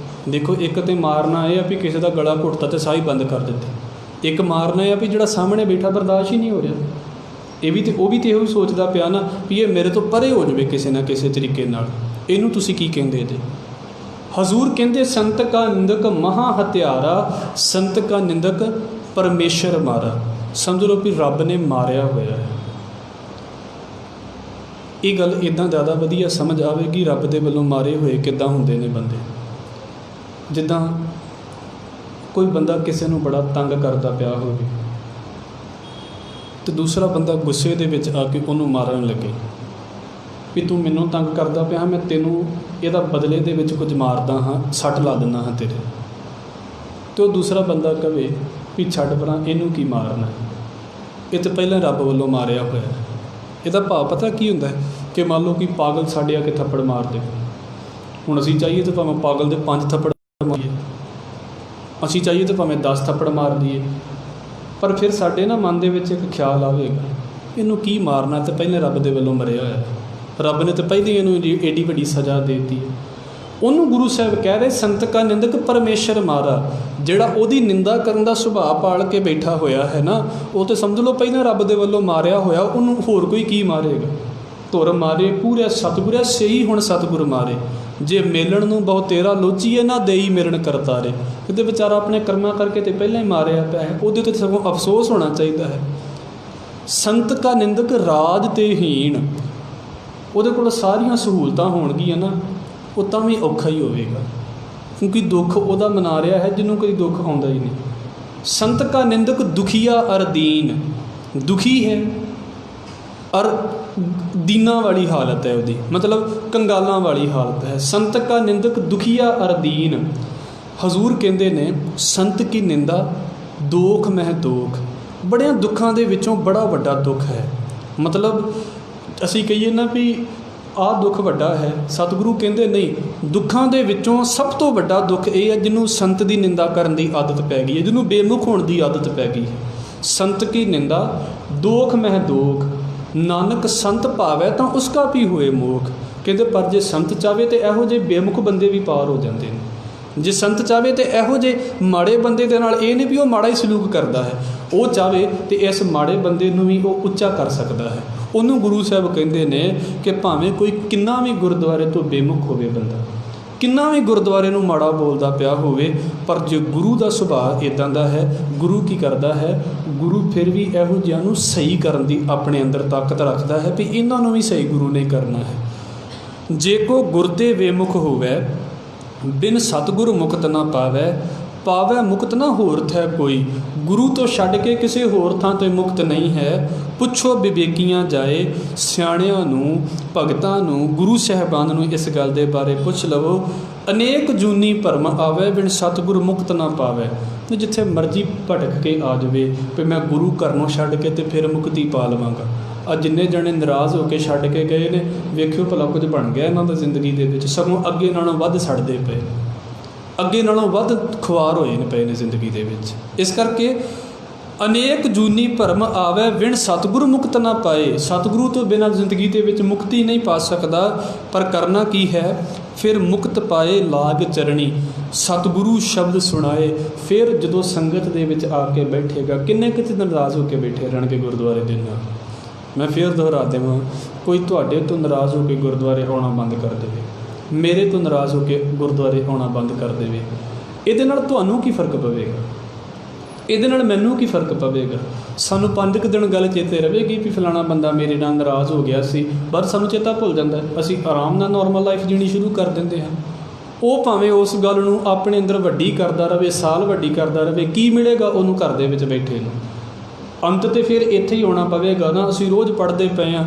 ਦੇਖੋ ਇੱਕ ਤਾਂ ਮਾਰਨਾ ਇਹ ਆ ਵੀ ਕਿਸੇ ਦਾ ਗਲਾ ਘੁੱਟਤਾ ਅਤੇ ਸਾਹ ਹੀ ਬੰਦ ਕਰ ਦਿੱਤੇ। ਇੱਕ ਮਾਰਨਾ ਇਹ ਆ ਵੀ ਜਿਹੜਾ ਸਾਹਮਣੇ ਬੈਠਾ ਬਰਦਾਸ਼ਤ ਹੀ ਨਹੀਂ ਹੋ ਰਿਹਾ। ਉਹ ਵੀ ਤਾਂ ਇਹੋ ਹੀ ਸੋਚਦਾ ਪਿਆ ਨਾ ਵੀ ਇਹ ਮੇਰੇ ਤੋਂ ਪਰੇ ਹੋ ਜਾਵੇ ਕਿਸੇ ਨਾ ਕਿਸੇ ਤਰੀਕੇ ਨਾਲ। ਇਹਨੂੰ ਤੁਸੀਂ ਕੀ ਕਹਿੰਦੇ ਜੇ? ਹਜ਼ੂਰ ਕਹਿੰਦੇ ਸੰਤ ਕਾ ਨਿੰਦਕ ਮਹਾਂ ਹਥਿਆਰਾ, ਸੰਤ ਕਾ ਨਿੰਦਕ ਪਰਮੇਸ਼ਰ ਮਾਰਾ। ਸਮਝ ਲਓ ਵੀ ਰੱਬ ਨੇ ਮਾਰਿਆ ਹੋਇਆ ਹੈ। ਇਹ ਗੱਲ ਇੱਦਾਂ ਜ਼ਿਆਦਾ ਵਧੀਆ ਸਮਝ ਆਵੇਗੀ ਰੱਬ ਦੇ ਵੱਲੋਂ ਮਾਰੇ ਹੋਏ ਕਿੱਦਾਂ ਹੁੰਦੇ ਨੇ ਬੰਦੇ। ਜਿੱਦਾਂ ਕੋਈ ਬੰਦਾ ਕਿਸੇ ਨੂੰ ਬੜਾ ਤੰਗ ਕਰਦਾ ਪਿਆ ਹੋਵੇ ਅਤੇ ਦੂਸਰਾ ਬੰਦਾ ਗੁੱਸੇ ਦੇ ਵਿੱਚ ਆ ਕੇ ਉਹਨੂੰ ਮਾਰਨ ਲੱਗੇ ਵੀ ਤੂੰ ਮੈਨੂੰ ਤੰਗ ਕਰਦਾ ਪਿਆ, ਮੈਂ ਤੈਨੂੰ ਇਹਦਾ ਬਦਲੇ ਦੇ ਵਿੱਚ ਕੁਝ ਮਾਰਦਾ ਹਾਂ, ਸੱਟ ਲਾ ਦਿੰਦਾ ਹਾਂ ਤੇਰੇ। ਅਤੇ ਉਹ ਦੂਸਰਾ ਬੰਦਾ ਕਹੇ ਵੀ ਛੱਡ ਪਰਾਂ, ਇਹਨੂੰ ਕੀ ਮਾਰਨਾ, ਇਹ ਤਾਂ ਪਹਿਲਾਂ ਰੱਬ ਵੱਲੋਂ ਮਾਰਿਆ ਹੋਇਆ। ਇਹਦਾ ਭਾਵ ਪਤਾ ਕੀ ਹੁੰਦਾ ਕਿ ਮੰਨ ਲਓ ਕਿ ਪਾਗਲ ਸਾਡੇ ਆ ਕੇ ਥੱਪੜ ਮਾਰ ਦੇ। ਹੁਣ ਅਸੀਂ ਚਾਹੀਏ ਤਾਂ ਭਾਵੇਂ ਪਾਗਲ ਦੇ 5 ਥੱਪੜ ਮਾਰੀਏ, ਅਸੀਂ ਚਾਹੀਏ ਤਾਂ ਭਾਵੇਂ 10 ਥੱਪੜ ਮਾਰ ਦਈਏ, ਪਰ ਫਿਰ ਸਾਡੇ ਨਾ ਮਨ ਦੇ ਵਿੱਚ ਇੱਕ ਖਿਆਲ ਆਵੇਗਾ ਇਹਨੂੰ ਕੀ ਮਾਰਨਾ, ਤਾਂ ਪਹਿਲਾਂ ਰੱਬ ਦੇ ਵੱਲੋਂ ਮਰਿਆ ਹੋਇਆ। ਰੱਬ ਨੇ ਤਾਂ ਪਹਿਲਾਂ ਇਹਨੂੰ ਏਡੀ ਵੱਡੀ ਸਜ਼ਾ ਦੇ ਦਿੱਤੀ ਹੈ। ਉਹਨੂੰ ਗੁਰੂ ਸਾਹਿਬ ਕਹਿ ਰਹੇ ਸੰਤ ਕਾ ਨਿੰਦਕ ਪਰਮੇਸ਼ਰ ਮਾਰਾ। ਜਿਹੜਾ ਉਹਦੀ ਨਿੰਦਾ ਕਰਨ ਦਾ ਸੁਭਾਅ ਪਾਲ ਕੇ ਬੈਠਾ ਹੋਇਆ ਹੈ ਨਾ, ਉਹ ਤਾਂ ਸਮਝ ਲਓ ਪਹਿਲਾਂ ਰੱਬ ਦੇ ਵੱਲੋਂ ਮਾਰਿਆ ਹੋਇਆ, ਉਹਨੂੰ ਹੋਰ ਕੋਈ ਕੀ ਮਾਰੇਗਾ। ਧੁਰ ਮਾਰੇ ਪੂਰੇ ਸਤਿਗੁਰਾਂ ਸਹੀ ਹੁਣ ਸਤਿਗੁਰ ਮਾਰੇ। ਜੇ ਮੇਲਣ ਨੂੰ ਬਹੁ ਤੇਰਾ ਲੋਚੀਏ ਨਾ ਦੇਈ ਮਿਲਣ ਕਰਤਾਰੇ। ਕਿਤੇ ਵਿਚਾਰਾ ਆਪਣੇ ਕਰਮਾਂ ਕਰਕੇ ਤਾਂ ਪਹਿਲਾਂ ਹੀ ਮਾਰਿਆ ਪਿਆ ਹੈ, ਉਹਦੇ 'ਤੇ ਸਗੋਂ ਅਫਸੋਸ ਹੋਣਾ ਚਾਹੀਦਾ ਹੈ। ਸੰਤ ਕਾ ਨਿੰਦਕ ਰਾਜ ਤੇ ਹੀਣ। ਉਹਦੇ ਕੋਲ ਸਾਰੀਆਂ ਸਹੂਲਤਾਂ ਹੋਣਗੀਆਂ ਨਾ, ਉਹ ਤਾਂ ਵੀ ਔਖਾ ਹੀ ਹੋਵੇਗਾ, ਕਿਉਂਕਿ ਦੁੱਖ ਉਹਦਾ ਮਨਾ ਰਿਹਾ ਹੈ ਜਿਹਨੂੰ ਕਦੀ ਦੁੱਖ ਆਉਂਦਾ ਹੀ ਨਹੀਂ। ਸੰਤ ਕਾ ਨਿੰਦਕ ਦੁਖੀਆ ਅਰ ਦੀਨ। ਦੁਖੀ ਹੈ ਅਰ ਦੀਨਾਂ ਵਾਲੀ ਹਾਲਤ ਹੈ ਉਹਦੀ, ਮਤਲਬ ਕੰਗਾਲਾਂ ਵਾਲੀ ਹਾਲਤ ਹੈ। ਸੰਤ ਕਾ ਨਿੰਦਕ ਦੁਖੀਆ ਅਰ ਦੀਨ। ਹਜ਼ੂਰ ਕਹਿੰਦੇ ਨੇ ਸੰਤ ਕੀ ਨਿੰਦਾ ਦੋਖ ਮਹਿ ਦੋਖ। ਬੜਿਆਂ ਦੁੱਖਾਂ ਦੇ ਵਿੱਚੋਂ ਬੜਾ ਵੱਡਾ ਦੁੱਖ ਹੈ। ਮਤਲਬ ਅਸੀਂ ਕਹੀਏ ਨਾ ਵੀ ਆਹ ਦੁੱਖ ਵੱਡਾ ਹੈ, ਸਤਿਗੁਰੂ ਕਹਿੰਦੇ ਨਹੀਂ, ਦੁੱਖਾਂ ਦੇ ਵਿੱਚੋਂ ਸਭ ਤੋਂ ਵੱਡਾ ਦੁੱਖ ਇਹ ਹੈ ਜਿਹਨੂੰ ਸੰਤ ਦੀ ਨਿੰਦਾ ਕਰਨ ਦੀ ਆਦਤ ਪੈ ਗਈ ਹੈ, ਜਿਹਨੂੰ ਬੇਮੁਖ ਹੋਣ ਦੀ ਆਦਤ ਪੈ ਗਈ ਹੈ। ਸੰਤ ਕੀ ਨਿੰਦਾ ਦੋਖ ਮਹਿ ਦੋਖ, ਨਾਨਕ ਸੰਤ ਭਾਵੈ ਤਾਂ ਉਸਕਾ ਵੀ ਹੋਏ ਮੋਖ। ਕਹਿੰਦੇ ਪਰ ਜੇ ਸੰਤ ਚਾਹਵੇ ਤਾਂ ਇਹੋ ਜਿਹੇ ਬੇਮੁਖ ਬੰਦੇ ਵੀ ਪਾਰ ਹੋ ਜਾਂਦੇ ਨੇ। ਜੇ ਸੰਤ ਚਾਹਵੇ ਤਾਂ ਇਹੋ ਜਿਹੇ ਮਾੜੇ ਬੰਦੇ ਦੇ ਨਾਲ ਇਹ ਨਹੀਂ ਵੀ ਉਹ ਮਾੜਾ ਹੀ ਸਲੂਕ ਕਰਦਾ ਹੈ, ਉਹ ਚਾਹਵੇ ਤਾਂ ਇਸ ਮਾੜੇ ਬੰਦੇ ਨੂੰ ਵੀ ਉਹ ਉੱਚਾ ਕਰ ਸਕਦਾ ਹੈ। ਉਹਨੂੰ ਗੁਰੂ ਸਾਹਿਬ ਕਹਿੰਦੇ ਨੇ ਕਿ ਭਾਵੇਂ ਕੋਈ ਕਿੰਨਾ ਵੀ ਗੁਰਦੁਆਰੇ ਤੋਂ ਬੇਮੁਖ ਹੋਵੇ ਬੰਦਾ, ਕਿੰਨਾ ਵੀ ਗੁਰਦੁਆਰੇ ਨੂੰ ਮਾੜਾ ਬੋਲਦਾ ਪਿਆ ਹੋਵੇ, ਪਰ ਜੇ ਗੁਰੂ ਦਾ ਸੁਭਾਅ ਇੱਦਾਂ ਦਾ ਹੈ, ਗੁਰੂ ਕੀ ਕਰਦਾ ਹੈ, ਗੁਰੂ ਫਿਰ ਵੀ ਇਹੋ ਜਿਹਿਆਂ ਨੂੰ ਸਹੀ ਕਰਨ ਦੀ ਆਪਣੇ ਅੰਦਰ ਤਾਕਤ ਰੱਖਦਾ ਹੈ ਵੀ ਇਹਨਾਂ ਨੂੰ ਵੀ ਸਹੀ ਗੁਰੂ ਨੇ ਕਰਨਾ ਹੈ। ਜੇ ਕੋ ਗੁਰਦੇ ਵੇਮੁਖ ਹੋਵੇ, ਬਿਨ ਸਤਿਗੁਰ ਮੁਕਤ ਨਾ ਪਾਵੈ, ਪਾਵੈ ਮੁਕਤ ਨਾ ਹੋਰ ਥੈ ਕੋਈ। ਗੁਰੂ ਤੋਂ ਛੱਡ ਕੇ ਕਿਸੇ ਹੋਰ ਥਾਂ 'ਤੇ ਮੁਕਤ ਨਹੀਂ ਹੈ। ਪੁੱਛੋ ਵਿਵੇਕੀਆਂ ਜਾਏ, ਸਿਆਣਿਆਂ ਨੂੰ, ਭਗਤਾਂ ਨੂੰ, ਗੁਰੂ ਸਾਹਿਬਾਨ ਨੂੰ ਇਸ ਗੱਲ ਦੇ ਬਾਰੇ ਪੁੱਛ ਲਵੋ। अनेक जूनी भरम आवे बिन सतगुर मुक्त ना पावे। तो जिथे मर्जी भटक के आ जाए भी मैं गुरु घरों छड्ड के तो फिर मुक्ति पा लवांगा। आ जिन्ने जने नाराज़ होकर छड्ड के गए ने, वेखियो भला कुछ बन गया इन्हां दी जिंदगी दे विच, सगों अगे नालों वध सड़दे पे, अगे नालों वध खुआर होए ने पे ने जिंदगी दे विच। इस करके अनेक जूनी भरम आवे बिन सतगुरु मुक्त ना पाए। सतगुरु तो बिना जिंदगी दे विच मुक्ति नहीं पा सकदा। पर करना की है, फिर मुक्त पाए लाग चरणी, सतगुरु शब्द सुनाए। फिर जदों संगत दे विच आके बैठेगा, किन्ने किते नाराज़ होकर बैठे रहणगे गुरुद्वारे दे नाल। मैं फिर दोहरा देवां, कोई तुहाडे तो नाराज़ होकर गुरुद्वारे आउणा बंद कर देवे, मेरे तो नाराज़ होकर गुरुद्वारे आउणा बंद कर देवे, इहदे नाल तुहानूं की फर्क पवेगा? ਇਹਦੇ ਨਾਲ ਮੈਨੂੰ ਕੀ ਫਰਕ ਪਵੇਗਾ? ਸਾਨੂੰ 5 ਦਿਨ ਗੱਲ ਚੇਤੇ ਰਹੇਗੀ ਵੀ ਫਲਾਣਾ ਬੰਦਾ ਮੇਰੇ ਨਾਲ ਨਾਰਾਜ਼ ਹੋ ਗਿਆ ਸੀ, ਪਰ ਸਾਨੂੰ ਚੇਤਾ ਭੁੱਲ ਜਾਂਦਾ, ਅਸੀਂ ਆਰਾਮ ਨਾਲ ਨੋਰਮਲ ਲਾਈਫ ਜੀਣੀ ਸ਼ੁਰੂ ਕਰ ਦਿੰਦੇ ਹਾਂ। ਉਹ ਭਾਵੇਂ ਉਸ ਗੱਲ ਨੂੰ ਆਪਣੇ ਅੰਦਰ ਵੱਡੀ ਕਰਦਾ ਰਹੇ, ਸਾਲ ਵੱਡੀ ਕਰਦਾ ਰਹੇ, ਕੀ ਮਿਲੇਗਾ ਉਹਨੂੰ ਘਰ ਦੇ ਵਿੱਚ ਬੈਠੇ ਨੂੰ? ਅੰਤ ਤੇ ਫਿਰ ਇੱਥੇ ਹੀ ਆਉਣਾ ਪਵੇਗਾ ਨਾ। ਅਸੀਂ ਰੋਜ਼ ਪੜ੍ਹਦੇ ਪਏ ਹਾਂ,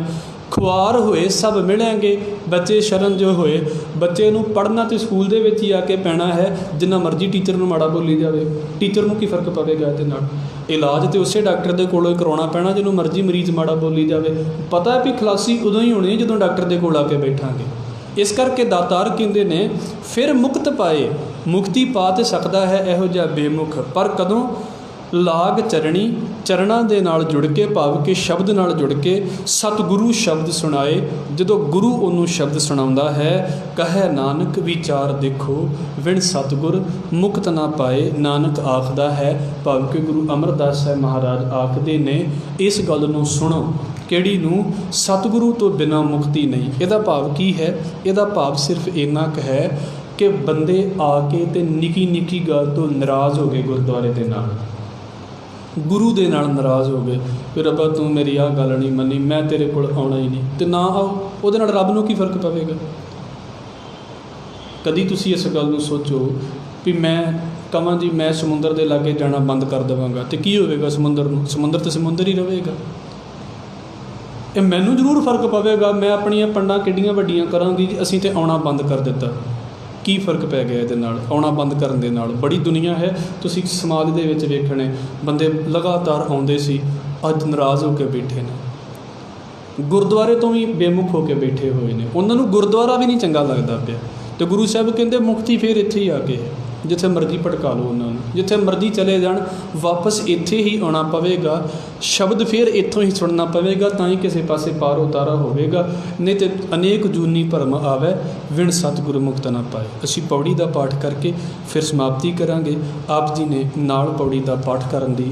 खुआर होए सब मिलेंगे, बच्चे शरण जो होए, बच्चे नूं पढ़ना तो स्कूल दे विच ही आके पैना है। जिन्ना मर्जी टीचर नूं माड़ा बोली जाए, टीचर नूं की फर्क पवेगा इहदे नाल? इलाज तो उस डॉक्टर के कोलों करवाना पैना जिन्हों मर्जी मरीज़ माड़ा बोली जाए। पता है भी खलासी उदों ही होनी जदों डॉक्टर के कोल आके बैठांगे। इस करके दातार कहंदे ने फिर मुक्त पाए, मुक्ति पा तो सकता है इहो जिहा बेमुख, पर कदों? लाग चरणी, चरणा दे नाल जुड़ के, भाव के शब्द नाल जुड़ के सतगुरु शब्द सुनाए। जदों गुरु उन्होंने शब्द सुनाउंदा है, कहे नानक विचार देखो विण सतगुर मुक्त ना पाए। नानक आखदा है, भाव के गुरु अमरदास साहिब महाराज आखदे ने, इस गल नूं सुनो, किहड़ी नूं? सतगुरु तो बिना मुक्ति नहीं। इहदा भाव की है? इहदा भाव सिर्फ इन्ना क है कि बंदे आके ते निकी निकी गल तो नाराज़ हो गए, गुरुद्वारे दे नाल गुरु दे नाल नाराज़ हो गए, फिर रब्बा तू मेरी आ गल नहीं मनी, मैं तेरे कोल आउणा ही नहीं, तो ना आओ। उहदे नाल रब नूं की फर्क पवेगा? कदी तुसीं इस गल नूं सोचो भी मैं कहां जी मैं समुंदर दे लागे जाना बंद कर देवांगा तो की होवेगा? समुंदर नूं, समुंदर तो समुंदर ही रहेगा। ये मैनूं जरूर फर्क पवेगा, मैं अपनियां पंडां किड्डियां वड्डियां करांगी, असीं ते आउणा बंद कर दिता। की फर्क पै गया ਇਹਦੇ ਨਾਲ? ਆਉਣਾ ਬੰਦ ਕਰਨ ਦੇ ਨਾਲ ਬੜੀ ਦੁਨੀਆ ਹੈ। ਤੁਸੀਂ ਸਮਾਜ ਦੇ ਵਿੱਚ ਵੇਖਣੇ ਬੰਦੇ ਲਗਾਤਾਰ ਆਉਂਦੇ ਸੀ, ਅੱਜ ਨਾਰਾਜ਼ ਹੋ ਕੇ ਬੈਠੇ ਨੇ, ਗੁਰਦੁਆਰੇ ਤੋਂ ਵੀ ਬੇਮੁਖ ਹੋ ਕੇ ਬੈਠੇ ਹੋਏ ਨੇ, ਉਹਨਾਂ ਨੂੰ ਗੁਰਦੁਆਰਾ ਵੀ ਨਹੀਂ ਚੰਗਾ ਲੱਗਦਾ ਪਿਆ। ਤੇ ਗੁਰੂ ਸਾਹਿਬ ਕਹਿੰਦੇ ਮੁਕਤੀ ਫਿਰ ਇੱਥੇ ਹੀ ਆ ਕੇ, ਜਿੱਥੇ ਮਰਜ਼ੀ ਭਟਕਾ ਲਓ ਉਹਨਾਂ ਨੂੰ, ਜਿੱਥੇ ਮਰਜ਼ੀ ਚਲੇ ਜਾਣ, ਵਾਪਸ ਇੱਥੇ ਹੀ ਆਉਣਾ ਪਵੇਗਾ। ਸ਼ਬਦ ਫਿਰ ਇੱਥੋਂ ਹੀ ਸੁਣਨਾ ਪਵੇਗਾ, ਤਾਂ ਹੀ ਕਿਸੇ ਪਾਸੇ ਪਾਰ ਉਤਾਰਾ ਹੋਵੇਗਾ। ਨਹੀਂ ਤੇ ਅਨੇਕ ਜੂਨੀ ਭਰਮ ਆਵੇ ਵਿਣ ਸਤਿਗੁਰੂ ਮੁਕਤ ਨਾ ਪਾਏ। ਅਸੀਂ ਪੌੜੀ ਦਾ ਪਾਠ ਕਰਕੇ ਫਿਰ ਸਮਾਪਤੀ ਕਰਾਂਗੇ। ਆਪ ਜੀ ਨੇ ਨਾਲ ਪੌੜੀ ਦਾ ਪਾਠ ਕਰਨ ਦੀ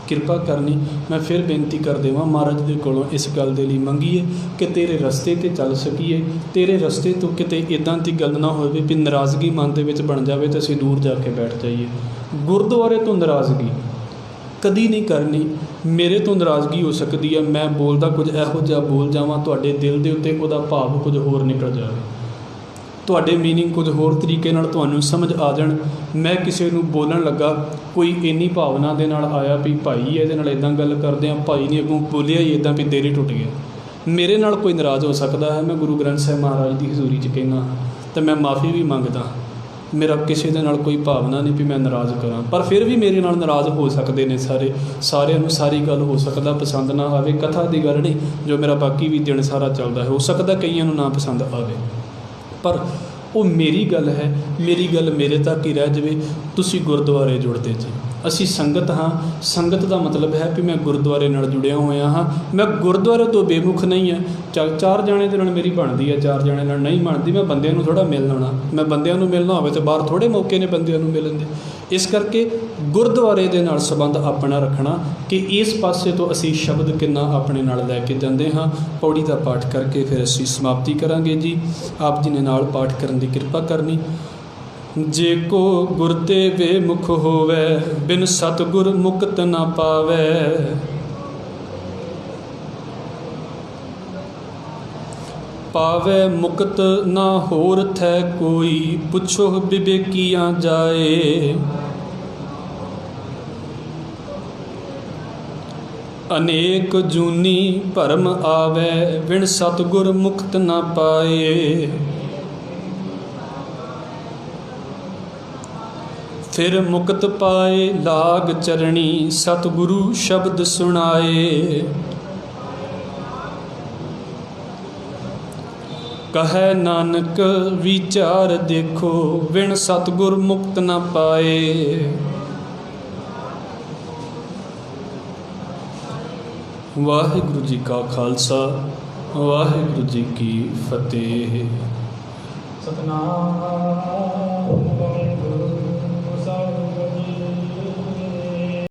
किरपा करनी। मैं फिर बेनती कर देवां, महाराज दे कोलों इस गल दे लई मंगीए कि तेरे रस्ते ते चल सकीए, तेरे रस्ते तो किते इदां दी गल ना होवे भी नाराज़गी मन दे विच बन जावे तो असीं दूर जाके बैठ जाइए। गुरुद्वारे तो नाराज़गी कदी नहीं करनी। मेरे तो नाराज़गी हो सकती है, मैं बोलदा कुछ इहो जिहा बोल जावां, तुहाडे दिल दे उत्ते उहदा भाव कुछ होर निकल जावे, ਤੁਹਾਡੇ मीनिंग कुछ होर तरीके नाल तुहानूं समझ आ जाण। मैं किसी नूं बोलण लगा कोई इन्नी भावना दे नाल आया भी भाई इहदे नाल इदां गल करदे आ, भाई ने अगों बोलिया ही इदां भी दिल ही टुट गया। मेरे नाल कोई नाराज़ हो सकता है, मैं गुरु ग्रंथ साहिब महाराज की हजूरी च कहना तो मैं माफ़ी भी मंगदा। मेरा किसी दे नाल कोई भावना नहीं भी मैं नाराज़ करा, पर फिर भी मेरे नाल नाराज़ हो सकते हैं सारिਆਂ ਨੂੰ सारी गल हो सकता पसंद ना आवे। कथा की गल नहीं, जो मेरा बाकी भी दिन सारा चलता है, हो सकता कईयां नूं ना पसंद आवे, पर वो मेरी गल है, मेरी गल मेरे तक ही रह जाए। तुसी गुरुद्वारे जुड़ते जी, असी संगत हाँ। संगत का मतलब है भी मैं गुरुद्वारे नाल जुड़िया होया हाँ, मैं गुरुद्वारे तो बेमुख नहीं है। चार जाने दे नाल मेरी बनती है, चार जाने नाल नहीं बनती। मैं बंदियां नूं थोड़ा मिलना आउणा, मैं बंदियां नूं मिलना होवे तो बाहर थोड़े मौके ने बंदियां नूं मिलण दे। इस करके गुरुद्वारे दे नाल संबंध अपना रखना कि इस पासे तो असी शब्द किन्ना अपने नाल लैके जांदे हाँ। पौड़ी का पाठ करके फिर असी समाप्ति करांगे जी। आप जी ने नाल पाठ करन दी किरपा करनी। जे को गुर ते बेमुख होवे बिन सतगुर मुक्त ना पावे। पावे मुक्त ना होर थे कोई, पुछो विवेकियां जाए। अनेक जूनी भरम आवे बिन सतगुर मुक्त ना पाए। फिर मुक्त पाए लाग चरणी सतगुरु शब्द सुनाए। कहे नानक विचार देखो बिन सतगुर मुक्त न पाए। वाहिगुरु जी का खालसा वाहिगुरु जी की फतेह। सतनाम।